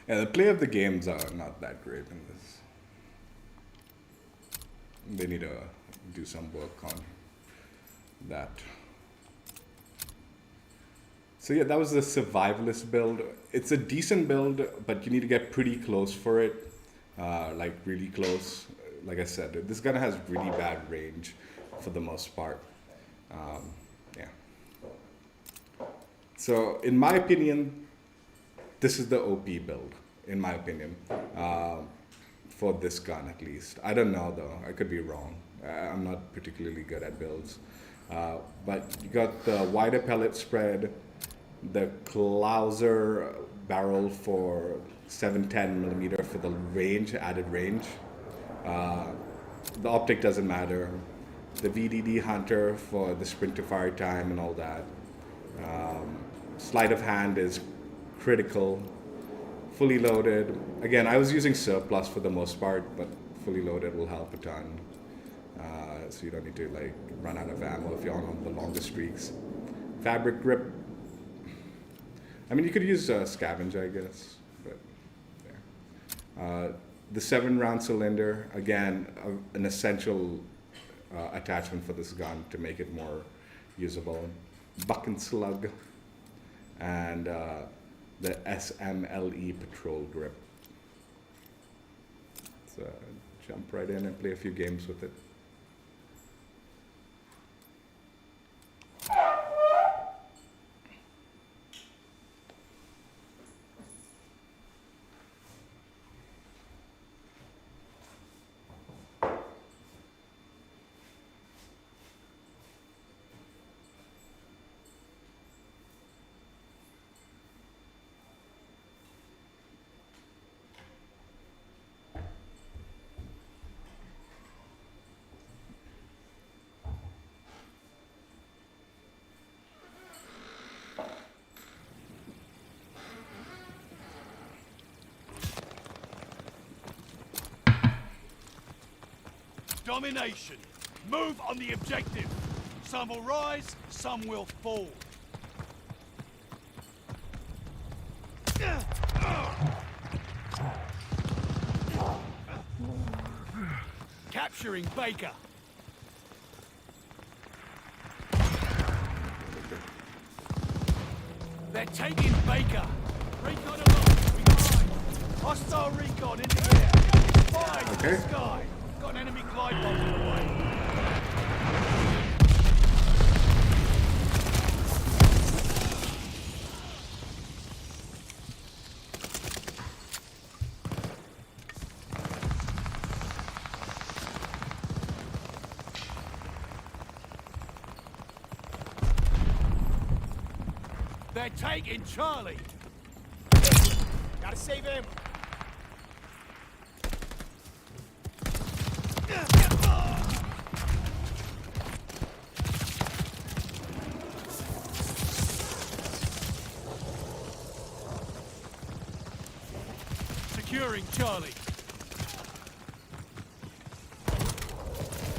Yeah, the play of the games are not that great in this. They need to do some work on that. So yeah, that was the Survivalist build. It's a decent build, but you need to get pretty close for it. Like really close. Like I said, this gun has really bad range for the most part. Yeah. So in my opinion, this is the OP build, in my opinion, for this gun at least. I don't know though, I could be wrong. I'm not particularly good at builds. But you got the wider pellet spread, the Clouser barrel for 710 millimeter for the range, added range. The optic doesn't matter. The VDD Hunter for the sprint to fire time and all that. Sleight of hand is critical. Fully loaded. Again, I was using surplus for the most part, but fully loaded will help a ton. So you don't need to like run out of ammo if you're on the longer streaks. Fabric grip. I mean, you could use scavenge, I guess, but yeah. The 7-round cylinder, again, an essential attachment for this gun to make it more usable. Buck and slug, and the SMLE patrol grip. So jump right in and play a few games with it. Domination. Move on the objective. Some will rise, some will fall. Capturing Baker. They're taking Baker. Recon along. We got eyes. Hostile recon in the air. Spies in the sky. Got an enemy glide bomb in the way. They're taking Charlie. Gotta save him. Securing Charlie.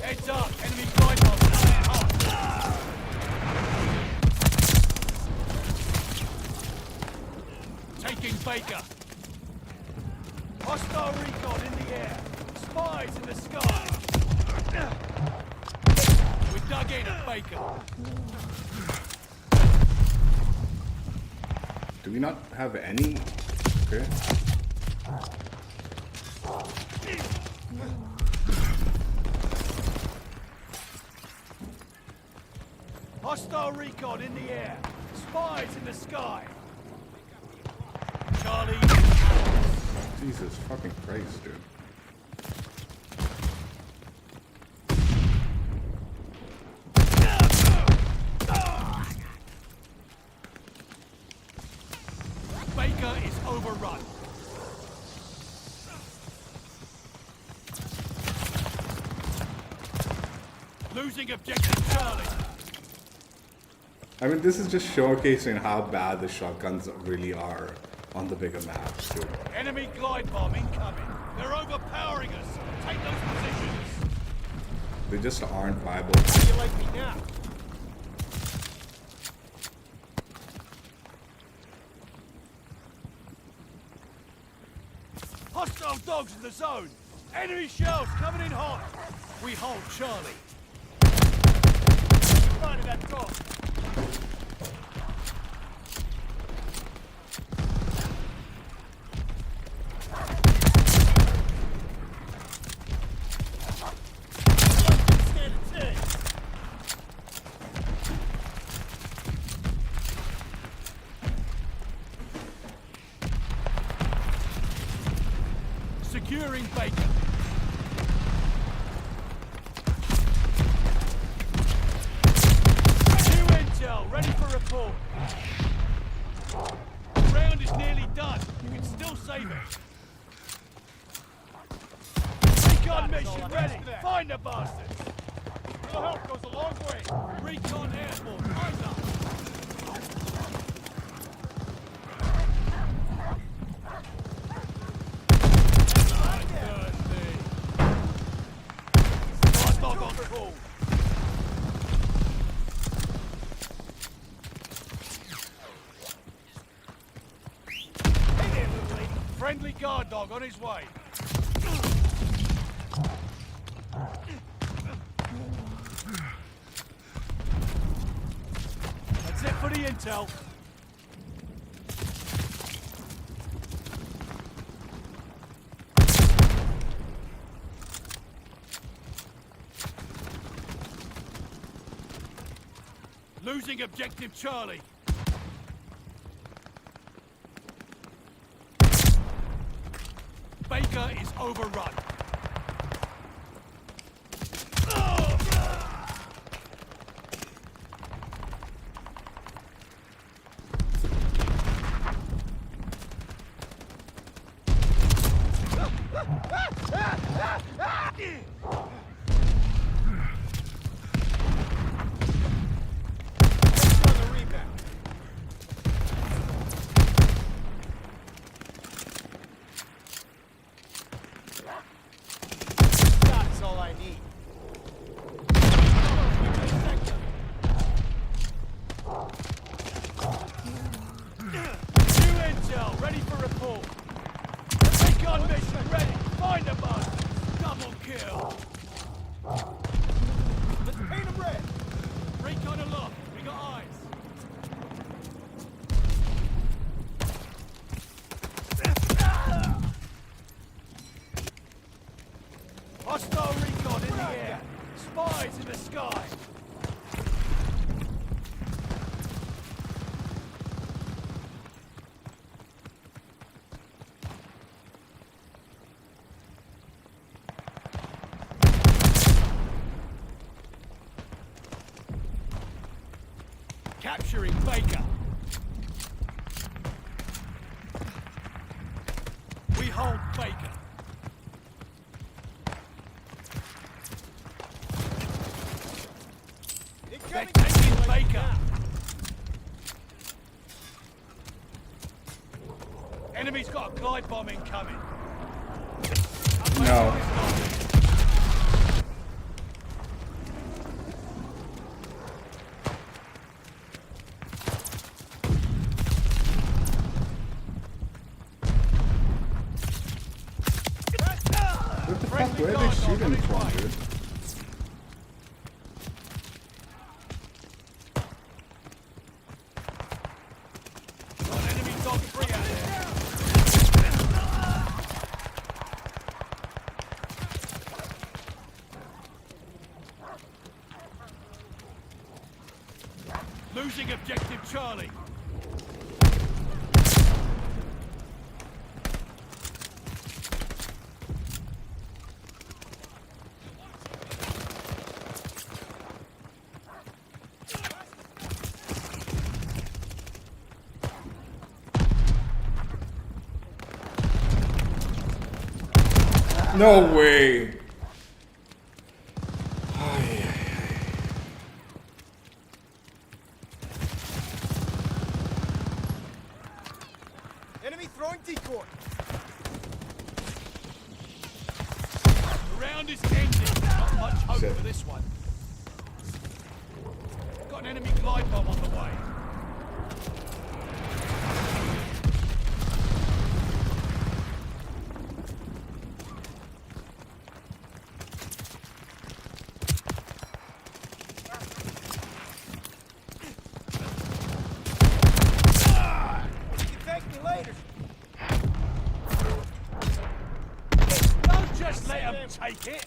Heads up, enemy glide bomb. Taking Baker. Hostile recon in the air. Spies in the sky. dug in at Baker. Do we not have any? Okay. Hostile recon in the air. Spies in the sky. Charlie. Jesus fucking Christ, dude. Baker is overrun. Losing objective Charlie. I mean, this is just showcasing how bad the shotguns really are on the bigger maps, dude. Enemy glide bomb incoming. They're overpowering us. Take those positions. They just aren't viable. How do you like me now? Hostile dogs in the zone. Enemy shells coming in hot. We hold Charlie. Find that dog. Securing Baker. New intel, ready for report. The round is nearly done. You can still save it. Recon mission ready. Find the bastards. Your help goes a long way. Recon airborne. Eyes up. Friendly guard dog on his way. That's it for the intel. Losing objective Charlie. Baker is overrun. That's all I need. New intel, ready for report. Recon mission ready. Find the bastards. Double kill. Let's paint them red. Recon aloft. We got eyes. Hostile recon in the air. Spies in the sky. Capturing Baker. We hold Baker. They're taking Baker. Enemy's got a glide bomb incoming. No. What the fuck? Where are they shooting from, dude? Losing objective Charlie. No way. Enemy throwing decoy. The round is ending. Not much hope Shit. for this one. Got an enemy glide bomb on the way. You can thank me later. Don't just let him take it.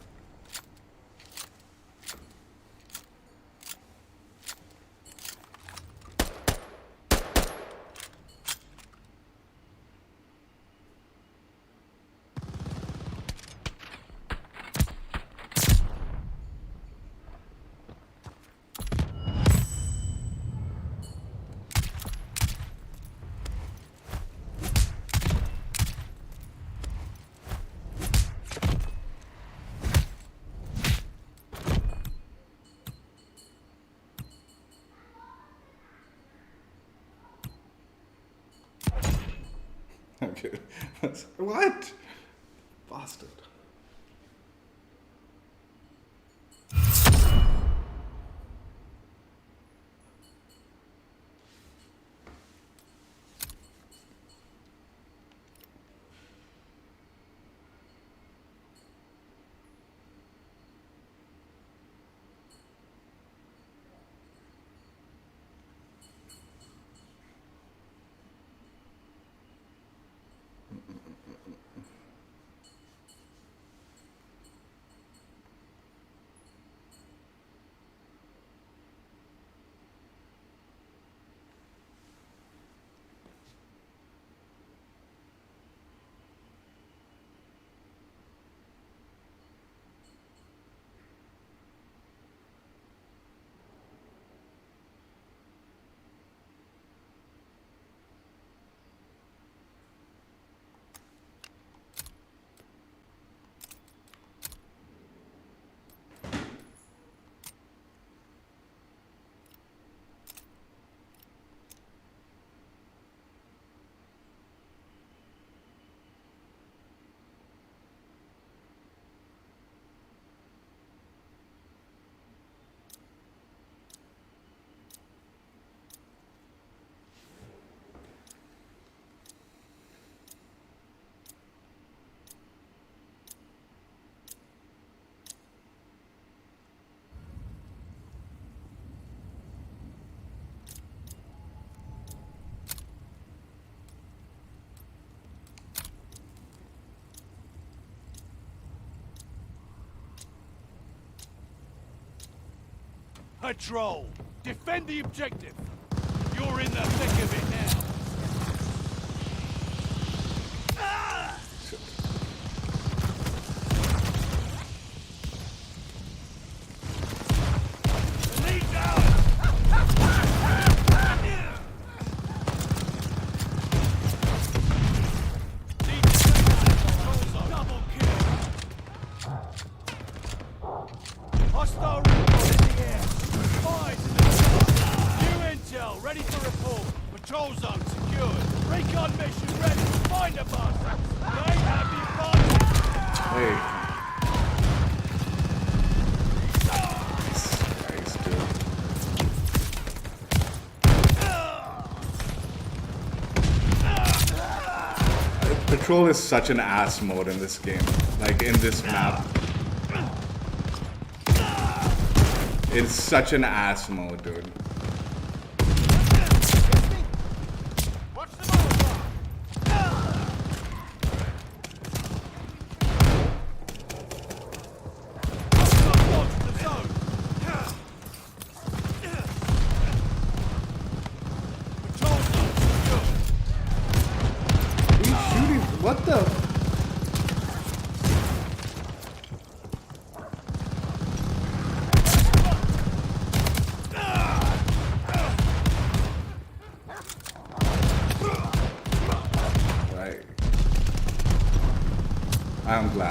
Okay. What? Bastard. Patrol! Defend the objective! You're in the thick of it now! Lead down! Need to take that. Double kill! Hostile recon in the air! Spies in the sky! New intel, ready for report. Patrol zone secured. Recon mission ready. Find a bus. They have the advantage. Hey. Nice, dude. Patrol is such an ass mode in this game. Like in this map. It's such an ass mode, dude. Watch the Molotov. Hostile launch the zone.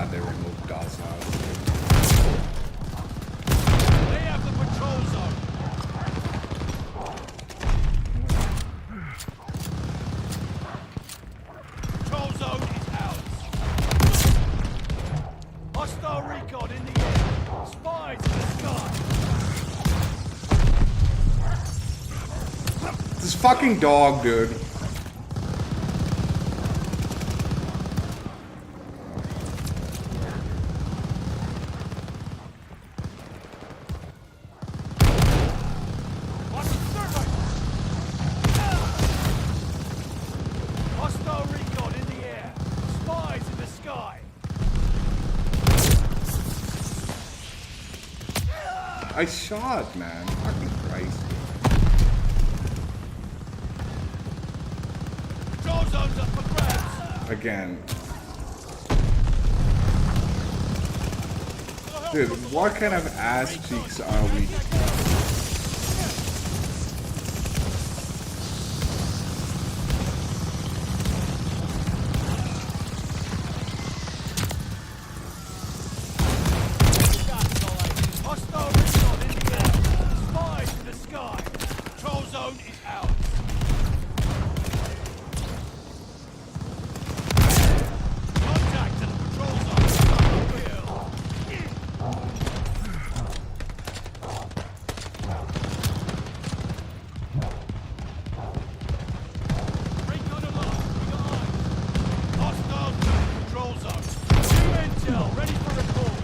glad they removed us now. They have the patrol zone. Patrol zone is ours. Hostile recon in the air. Spies in the sky. This fucking dog, dude. Hostile recon in the air. Spies in the sky. I shot, man. Fucking Christ. Patrol zone's up for grabs. Again. Dude, what kind of ass cheeks are we? Hostile recon in the air. Spies in the sky. Patrol zone is ours. Contact at the patrol zone. Double kill. Recon alert. We got eyes. Hostile to the patrol zone. New intel. Ready for report.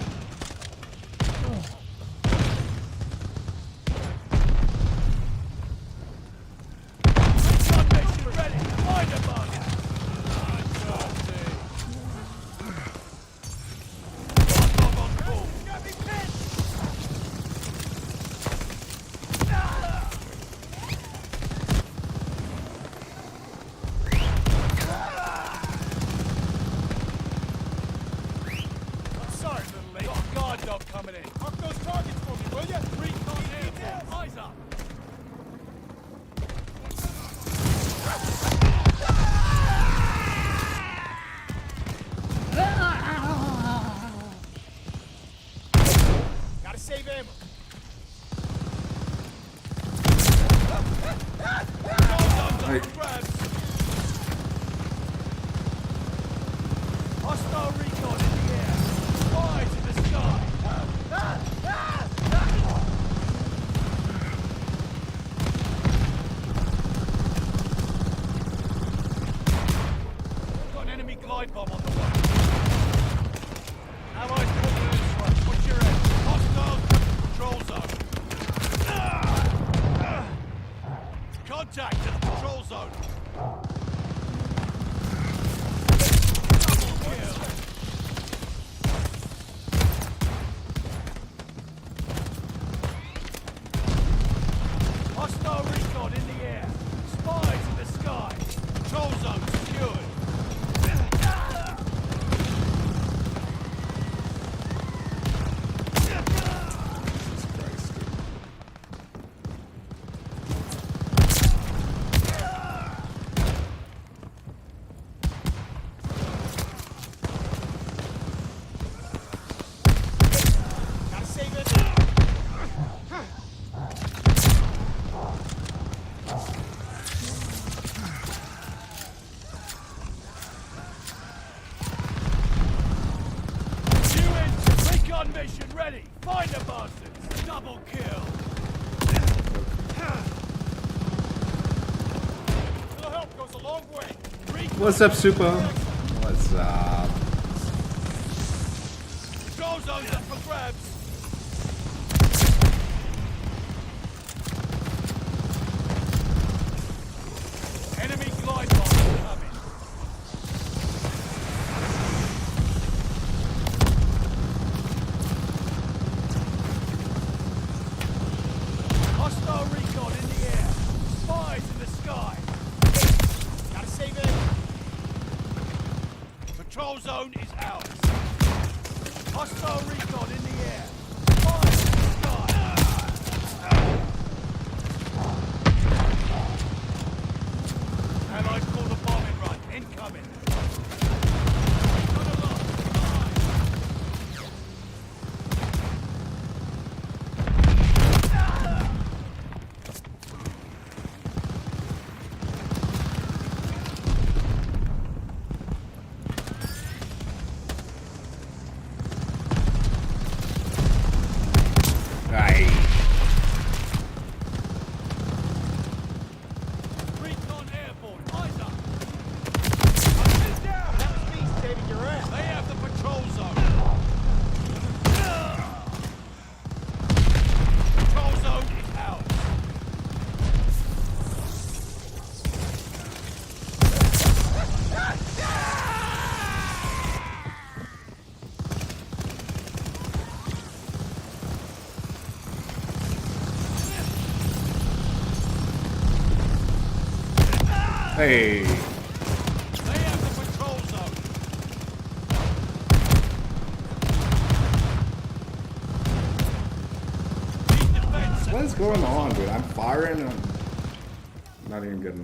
Recon mission ready. Find a bug. Hostile on call. Got me pinned! I'm sorry, little lady. Got a guard dog coming in. Mark those targets for me, will ya? Recon airborne. Eyes up. Gotta save ammo. Hey. Grabs. Hostile recon in the air. Spies in the sky. Got an enemy glide bomb on the way. Allied quarters right. Watch your head. Hostile control zone. Contact at the patrol zone. Double kill. Hostile recon in the air. Spies in the sky. Patrol zone secured. Jesus Christ, dude. Gotta save it. New engine. Recon mission ready. Find the bastards. Double kill. Little help goes a long way. Recon What's up, Super? What's up? Control zone's up for grabs. Enemy glide bomb incoming. Hostile recon in the air. Spies in the sky. Gotta save it. Patrol zone is ours. Hostile recon in the air. Spies in the sky. Allied call the bombing run. Incoming. Recon alert. Spies. Hey. They have the patrol zone. Need defense. What is going on, dude? I'm firing. I'm not even getting.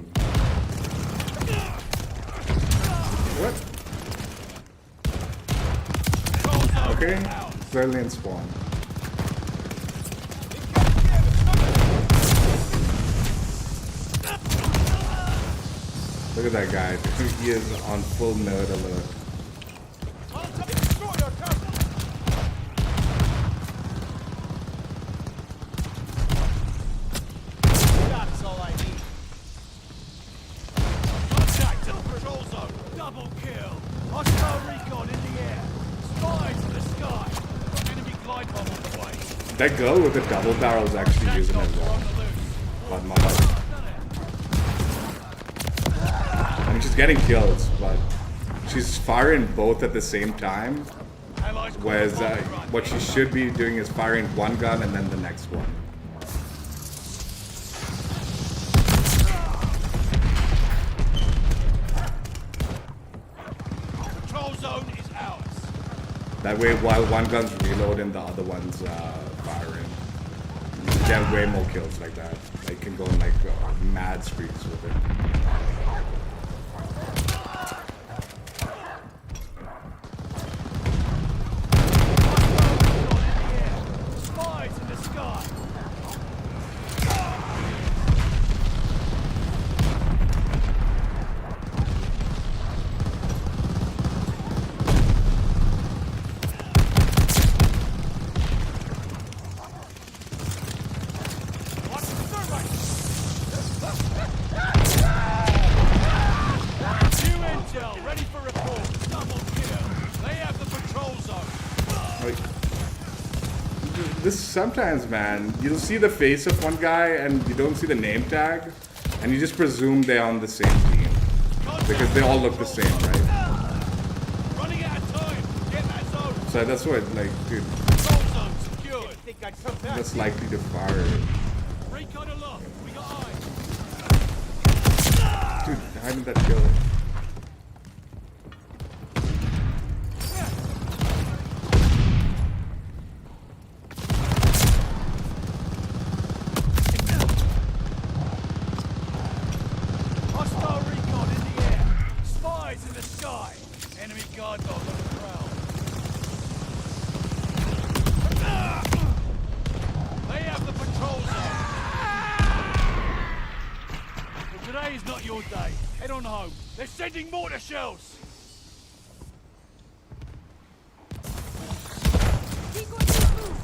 What? Patrol zone Okay. is out. Clearly in spawn. Look at that guy. He is on full nerd alert. That's all I need. Contact to the patrol zone. Double kill. Hostile recon in the air. Spies in the sky. Enemy glide bomb on the way. That girl with the double barrel is actually using it well. On the loose. But not. I mean, she's getting kills, but she's firing both at the same time. Allies Whereas bomb run. what she should be doing is firing one gun and then the next one. Patrol zone is ours. That way, while one gun's reloading, the other one's firing. You get way more kills like that. They can go on like mad streaks with it. Spies in the sky. Watch the thermite. New intel, ready for report. Double kill. They have the patrol zone. Like, this sometimes, man, you'll see the face of one guy and you don't see the name tag, and you just presume they're on the same team because they all look the same, right? Running out of time. Get that zone. So that's what, like, dude, Patrol zone secured. Think I'd come back. that's likely to fire. Recon aloft. We got eyes. Dude, how did that kill? Hostile recon in the air. Spies in the sky. Enemy guard dog on the prowl. They have the patrol zone. But today is not your day. Head on home. They're sending mortar shells. Keep on your move.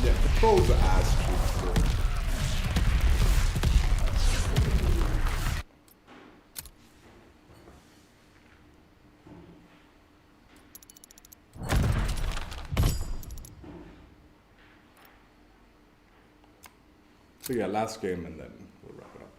Yeah, patrol's ass cheeks, dude. So yeah, last game and then we'll wrap it up.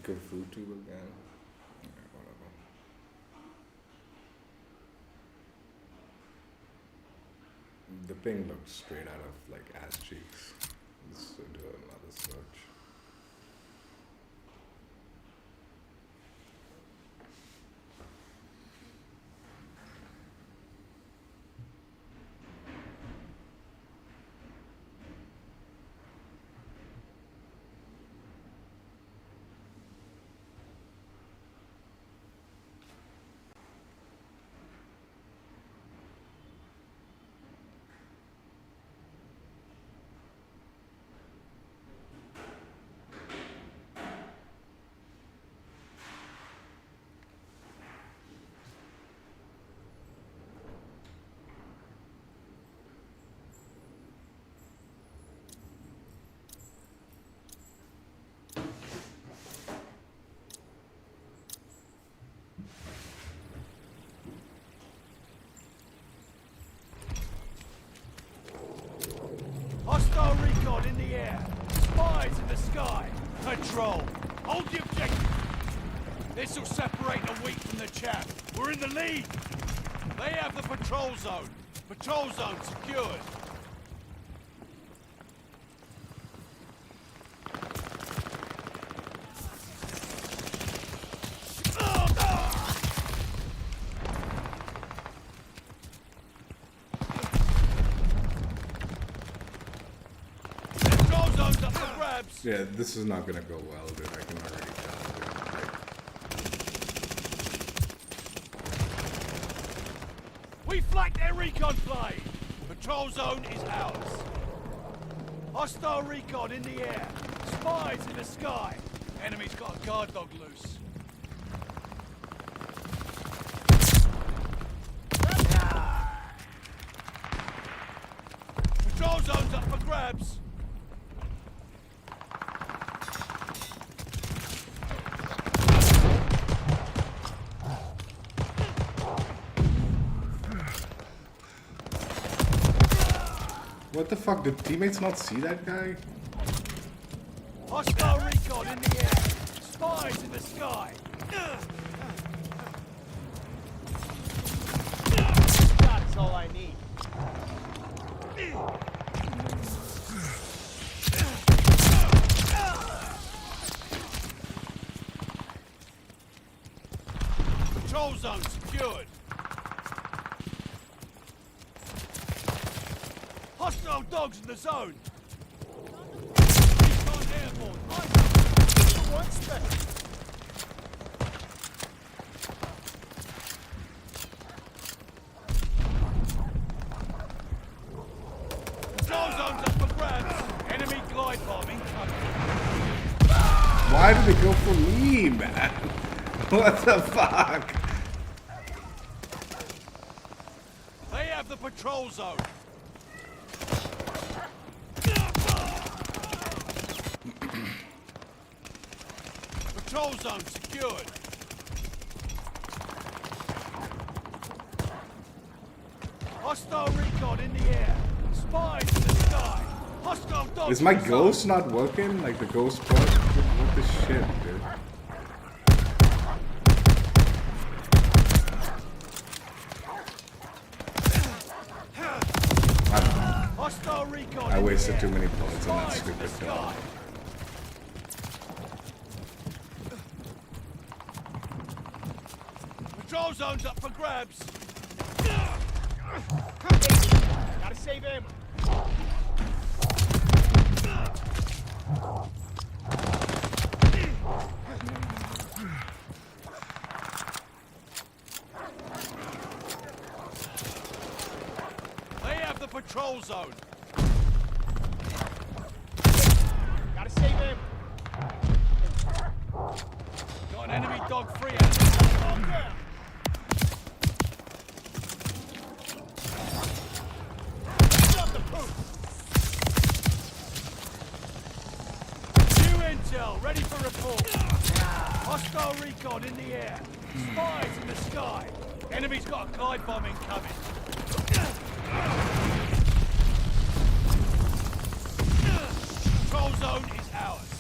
Good food tube again. Yeah, whatever. The ping looks straight out of like ass cheeks. Let's do another search. sky. Control. Hold the objective. This'll separate the wheat from the chaff. We're in the lead. They have the patrol zone. Patrol zone secured. Patrol zone's up for grabs. Yeah, this is not gonna go well, dude. I can already tell. Dude. We flanked their recon plane. Patrol zone is ours. Hostile recon in the air. Spies in the sky. Enemy's got a guard dog loose. Patrol zone's up for grabs. What the fuck? Did teammates not see that guy? Hostile recon in the air. Spies in the sky. That's all I need. Patrol zone secured. Hostile dogs in the zone. Recon airborne. One special. Patrol zone's up for grabs. Enemy glide bombing coming. Why did they go for me, man? What the fuck? They have the patrol zone. Patrol zone secured. Hostile recon in the air. Spies in the sky. Hostile dogs. Is my in the zone. ghost not working? Like the ghost bot? What the shit, dude? Hostile recon I in the wasted air. too many bullets on that Spies in the stupid dog. sky. Patrol zone's up for grabs. Gotta save him. They have the patrol zone. Gotta save him. Got an enemy dog free out. Drop the poop. New intel, ready for report. Hostile recon in the air. Spies in the sky. Enemy's got a glide bomb incoming. Control zone is ours.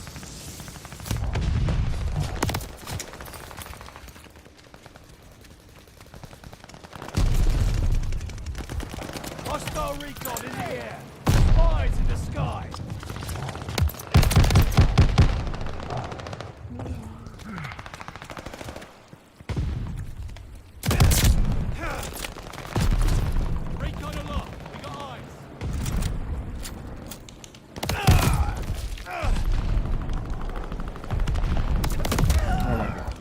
Hostile recon in the air. Spies in the sky. Recon aloft. We got eyes. Oh my god.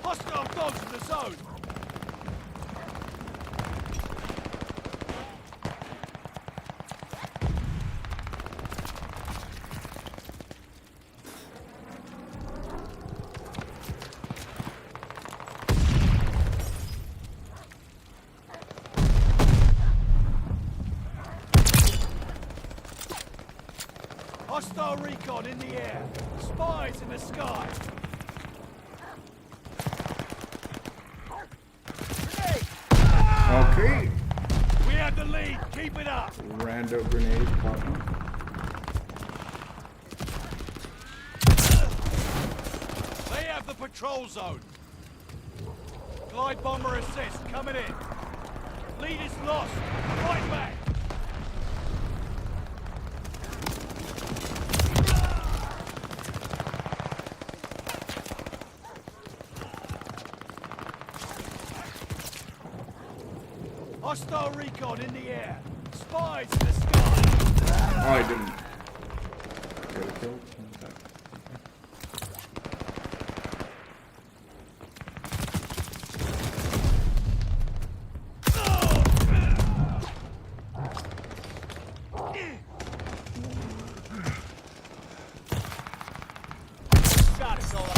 Hostile dogs in the zone. Hostile recon in the air. Spies in the sky. Grenade. Okay. Keep it up. Rando grenade partner. They have the patrol zone. Glide bomber assist coming in. Lead is lost. Right back. Hostile recon in the air. Spies in the sky. Oh, I didn't get a kill. Okay. Shot us all up.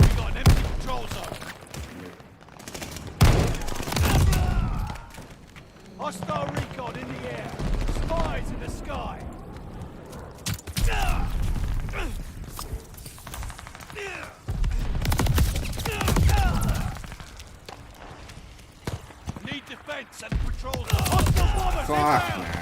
We got an empty patrol zone. Hostile recon in the air. Spies in the sky. Need defense at the patrol zone. Hostile bombers Fuck, inbound. man.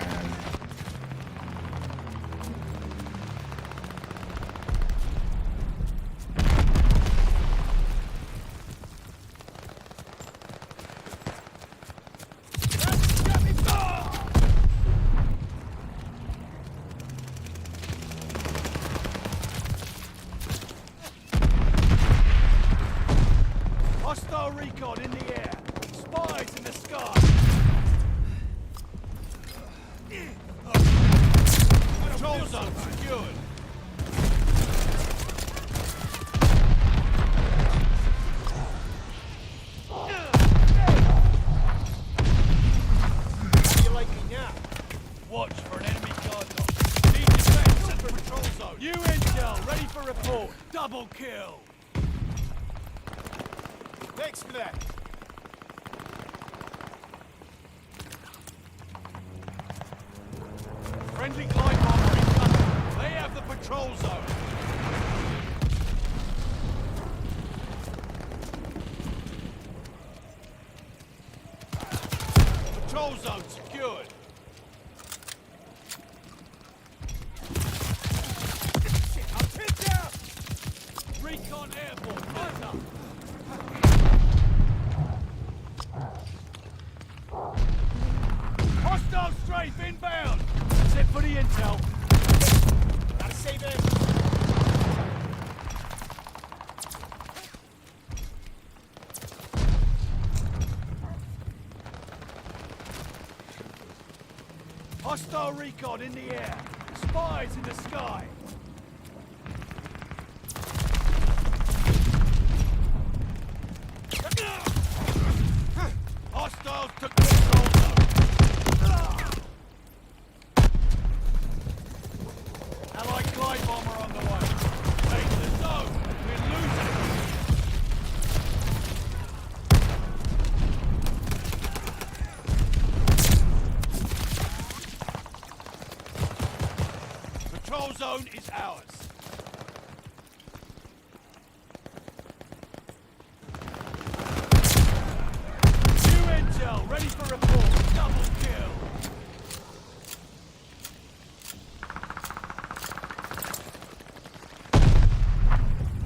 Hostile recon in the air. Spies in the sky. Control zone secured. How do you like me now? Watch for an enemy guard dog. Need defense at the patrol zone. New intel, ready for report. Double kill. Thanks for that. Friendly glide bomber incoming. They have the patrol zone. Patrol zone secured. Shit, I'm pinned down. Recon airborne. Right up. Hostile strafe inbound. That's it for the intel. Gotta save him. Hostile recon in the air. Spies in the sky. Hostiles took control zone. Allied glide bomber on the way. Take the zone. We're losing. Patrol zone is ours. New intel, ready for report. Double kill.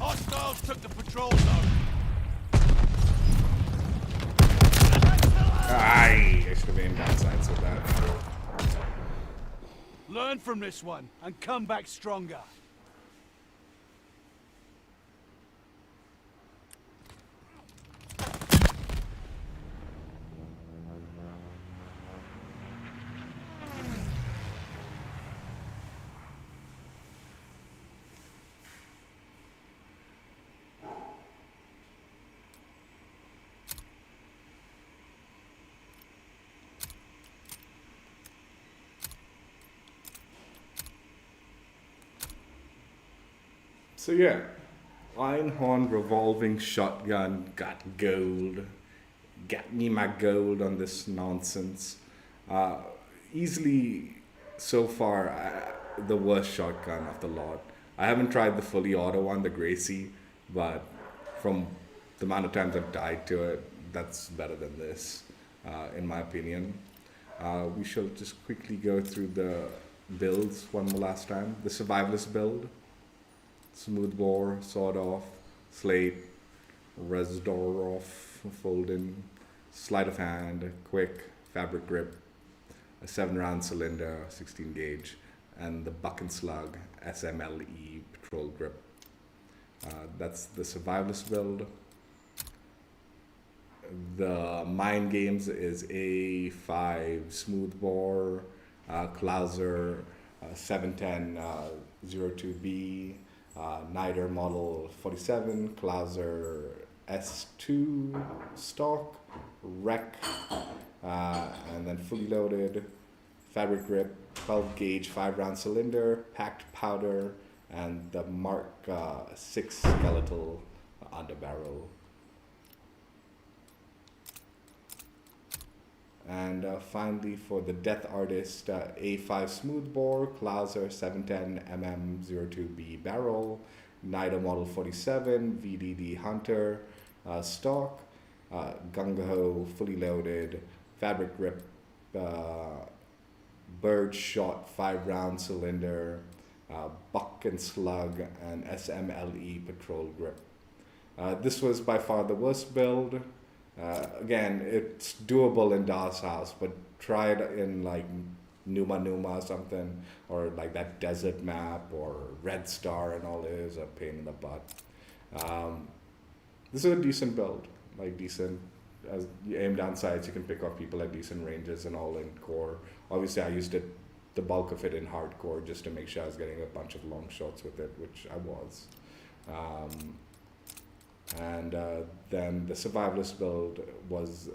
Hostiles took the patrol zone. Aye, I should have aimed outside so bad. Learn from this one and come back stronger. So yeah, Einhorn Revolving shotgun, got gold. Got me my gold on this nonsense. Easily, so far, the worst shotgun of the lot. I haven't tried the fully auto one, the Gracie, but from the amount of times I've died to it, that's better than this, in my opinion. We shall just quickly go through the builds one more last time. The Survivalist build: smoothbore, sawed off, slate, resdor off, folding, sleight of hand, quick, fabric grip, a 7-round cylinder, 16 gauge, and the buck and slug SMLE patrol grip. That's the Survivalist build. The MindGames is A5 smoothbore, Klauser 710 02B, Niter model 47, Klauser S2 stock, rec, and then fully loaded, fabric grip, 12 gauge 5-round cylinder, packed powder, and the Mark 6 skeletal underbarrel. And finally, for the Death Artist, A5 smoothbore, Klauser 710 mm02B barrel, Niter model 47, VDD Hunter stock, gung-ho fully loaded, fabric grip, bird shot 5-round cylinder, buck and slug, and SMLE patrol grip. This was by far the worst build. Again, it's doable in Das House, but try it in like Numa or something, or like that desert map, or Red Star and all is a pain in the butt. This is a decent build, like decent. As you aim down sights, you can pick off people at decent ranges and all in core. Obviously, I used it, the bulk of it in hardcore, just to make sure I was getting a bunch of long shots with it, which I was. And then the Survivalist build was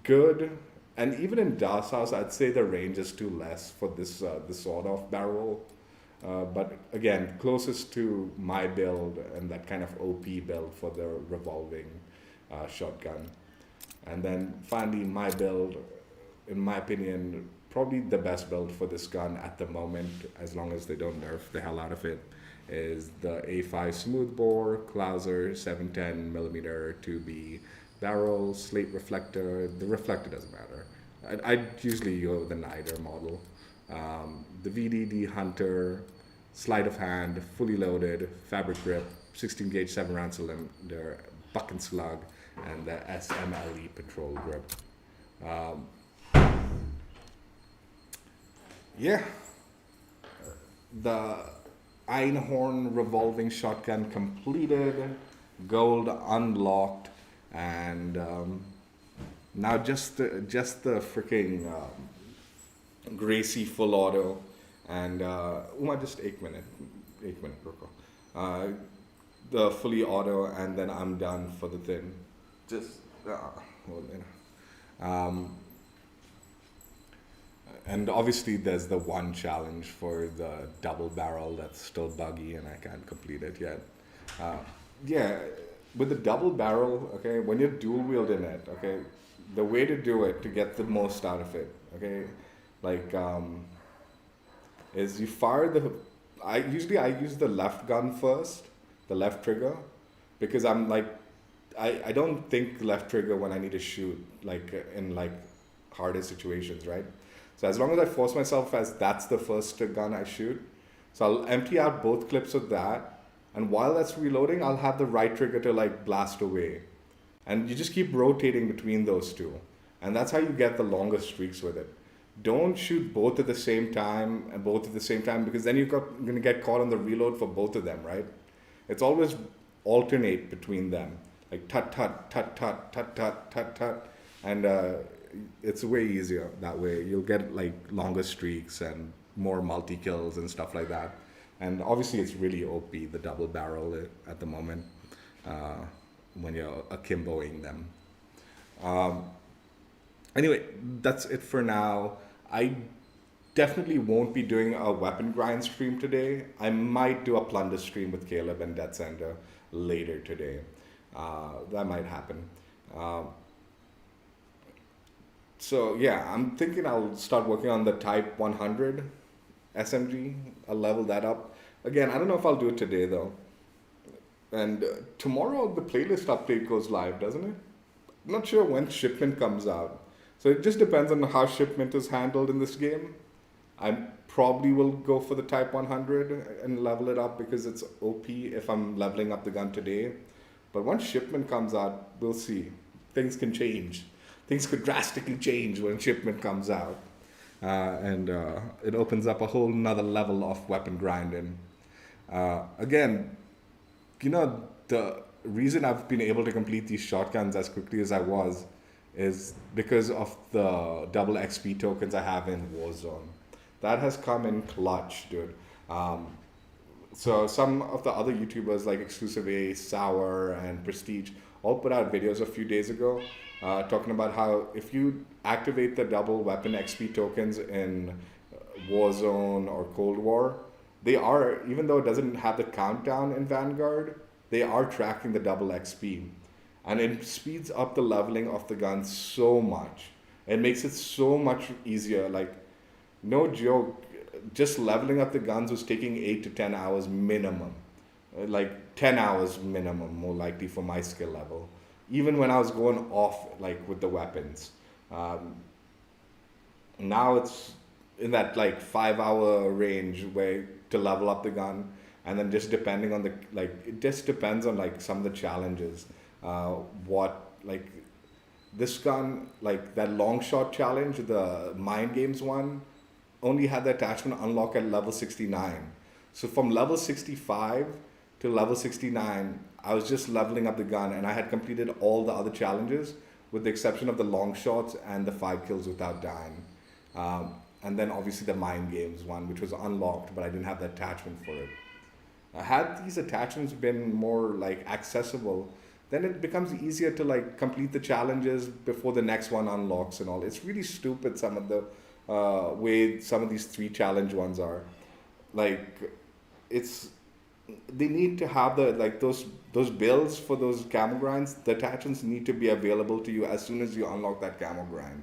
good, and even in Das House, I'd say the range is too less for this sawed-off barrel. But again, closest to my build and that kind of OP build for the revolving shotgun. And then finally, my build, in my opinion, probably the best build for this gun at the moment, as long as they don't nerf the hell out of it, is the A5 smoothbore, Klauser 710mm 2B barrel, slate reflector. The reflector doesn't matter. I'd usually go with the Niter model. The VDD Hunter, sleight of hand, fully loaded, fabric grip, 16 gauge 7-round cylinder, buck and slug, and the SMLE patrol grip. Yeah. The Einhorn Revolving shotgun completed, gold unlocked, and now just the freaking Gracie full auto, and just 8 minute ruko. The fully auto, and then I'm done for the thing. And obviously there's the one challenge for the double barrel that's still buggy and I can't complete it yet. With the double barrel, okay, when you're dual wielding it, okay, the way to do it to get the most out of it, okay, like is you fire I use the left gun first, the left trigger, because I'm like, I don't think left trigger when I need to shoot, like in like harder situations, right? So as long as I force myself as that's the first gun I shoot, so I'll empty out both clips of that, and while that's reloading, I'll have the right trigger to like blast away. And you just keep rotating between those two. And that's how you get the longest streaks with it. Don't shoot both at the same time, because then you're going to get caught on the reload for both of them, right? It's always alternate between them. Like tut, tut, tut, tut, tut, tut, tut, tut. And it's way easier that way. You'll get like longer streaks and more multi-kills and stuff like that. And obviously it's really OP, the double barrel at the moment, when you're akimboing them. Anyway, that's it for now. I definitely won't be doing a weapon grind stream today. I might do a plunder stream with Caleb and Death Center later today. That might happen. So yeah, I'm thinking I'll start working on the Type 100 SMG. I'll level that up. Again, I don't know if I'll do it today though. And tomorrow the playlist update goes live, doesn't it? I'm not sure when shipment comes out. So it just depends on how shipment is handled in this game. I probably will go for the Type 100 and level it up because it's OP if I'm leveling up the gun today. But once shipment comes out, we'll see. Things can change. Things could drastically change when shipment comes out. And it opens up a whole nother level of weapon grinding. Again, the reason I've been able to complete these shotguns as quickly as I was is because of the double XP tokens I have in Warzone. That has come in clutch, dude. So some of the other YouTubers like Exclusive A, Sour, and Prestige all put out videos a few days ago talking about how if you activate the double weapon XP tokens in Warzone or Cold War, they are, even though it doesn't have the countdown in Vanguard, they are tracking the double XP. And it speeds up the leveling of the gun so much. It makes it so much easier. Like, no joke, just leveling up the guns was taking 8 to 10 hours minimum. Like 10 hours minimum, more likely for my skill level. Even when I was going off, like with the weapons. Now it's in that like 5-hour range where to level up the gun. And then just depending on it just depends on like some of the challenges. This gun, like that long shot challenge, the MindGames one, only had the attachment unlock at level 69. So from level 65 to level 69, I was just leveling up the gun and I had completed all the other challenges with the exception of the long shots and the 5 kills without dying. And then obviously the MindGames one, which was unlocked, but I didn't have the attachment for it. Had these attachments been more like accessible, then it becomes easier to like complete the challenges before the next one unlocks and all. It's really stupid some of the way some of these 3 challenge ones are. Like, they need to have those builds for those camo grinds. The attachments need to be available to you as soon as you unlock that camo grind.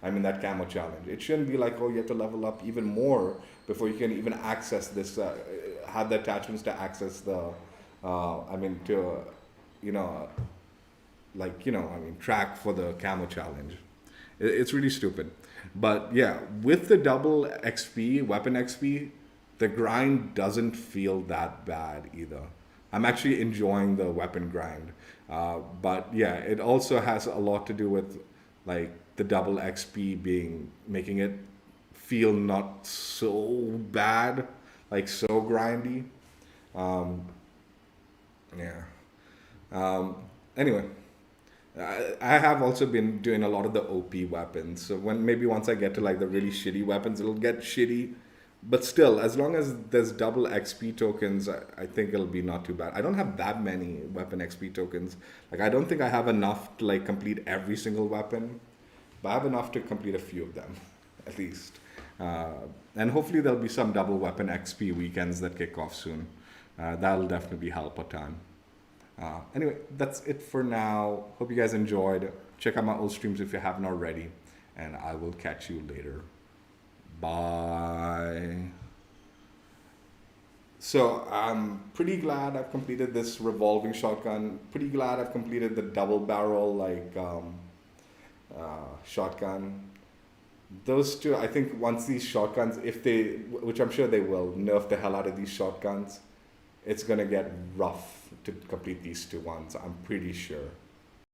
I mean that camo challenge. It shouldn't be like, oh, you have to level up even more before you can even access this. Have the attachments to access the. Track for the camo challenge. It's really stupid. But yeah, with the double XP, weapon XP, the grind doesn't feel that bad either. I'm actually enjoying the weapon grind. But yeah, it also has a lot to do with like the double XP making it feel not so bad, like so grindy. Anyway, I have also been doing a lot of the OP weapons. So once I get to like the really shitty weapons, it'll get shitty. But still, as long as there's double XP tokens, I think it'll be not too bad. I don't have that many weapon XP tokens. Like, I don't think I have enough to like complete every single weapon, but I have enough to complete a few of them, at least. And hopefully there'll be some double weapon XP weekends that kick off soon. That'll definitely help a ton. Anyway, that's it for now. Hope you guys enjoyed. Check out my old streams if you haven't already. And I will catch you later. Bye. So I'm pretty glad I've completed this revolving shotgun. Pretty glad I've completed the double barrel shotgun. Those two, I think once these shotguns, which I'm sure they will, nerf the hell out of these shotguns, it's gonna get rough to complete these 2 ones. I'm pretty sure.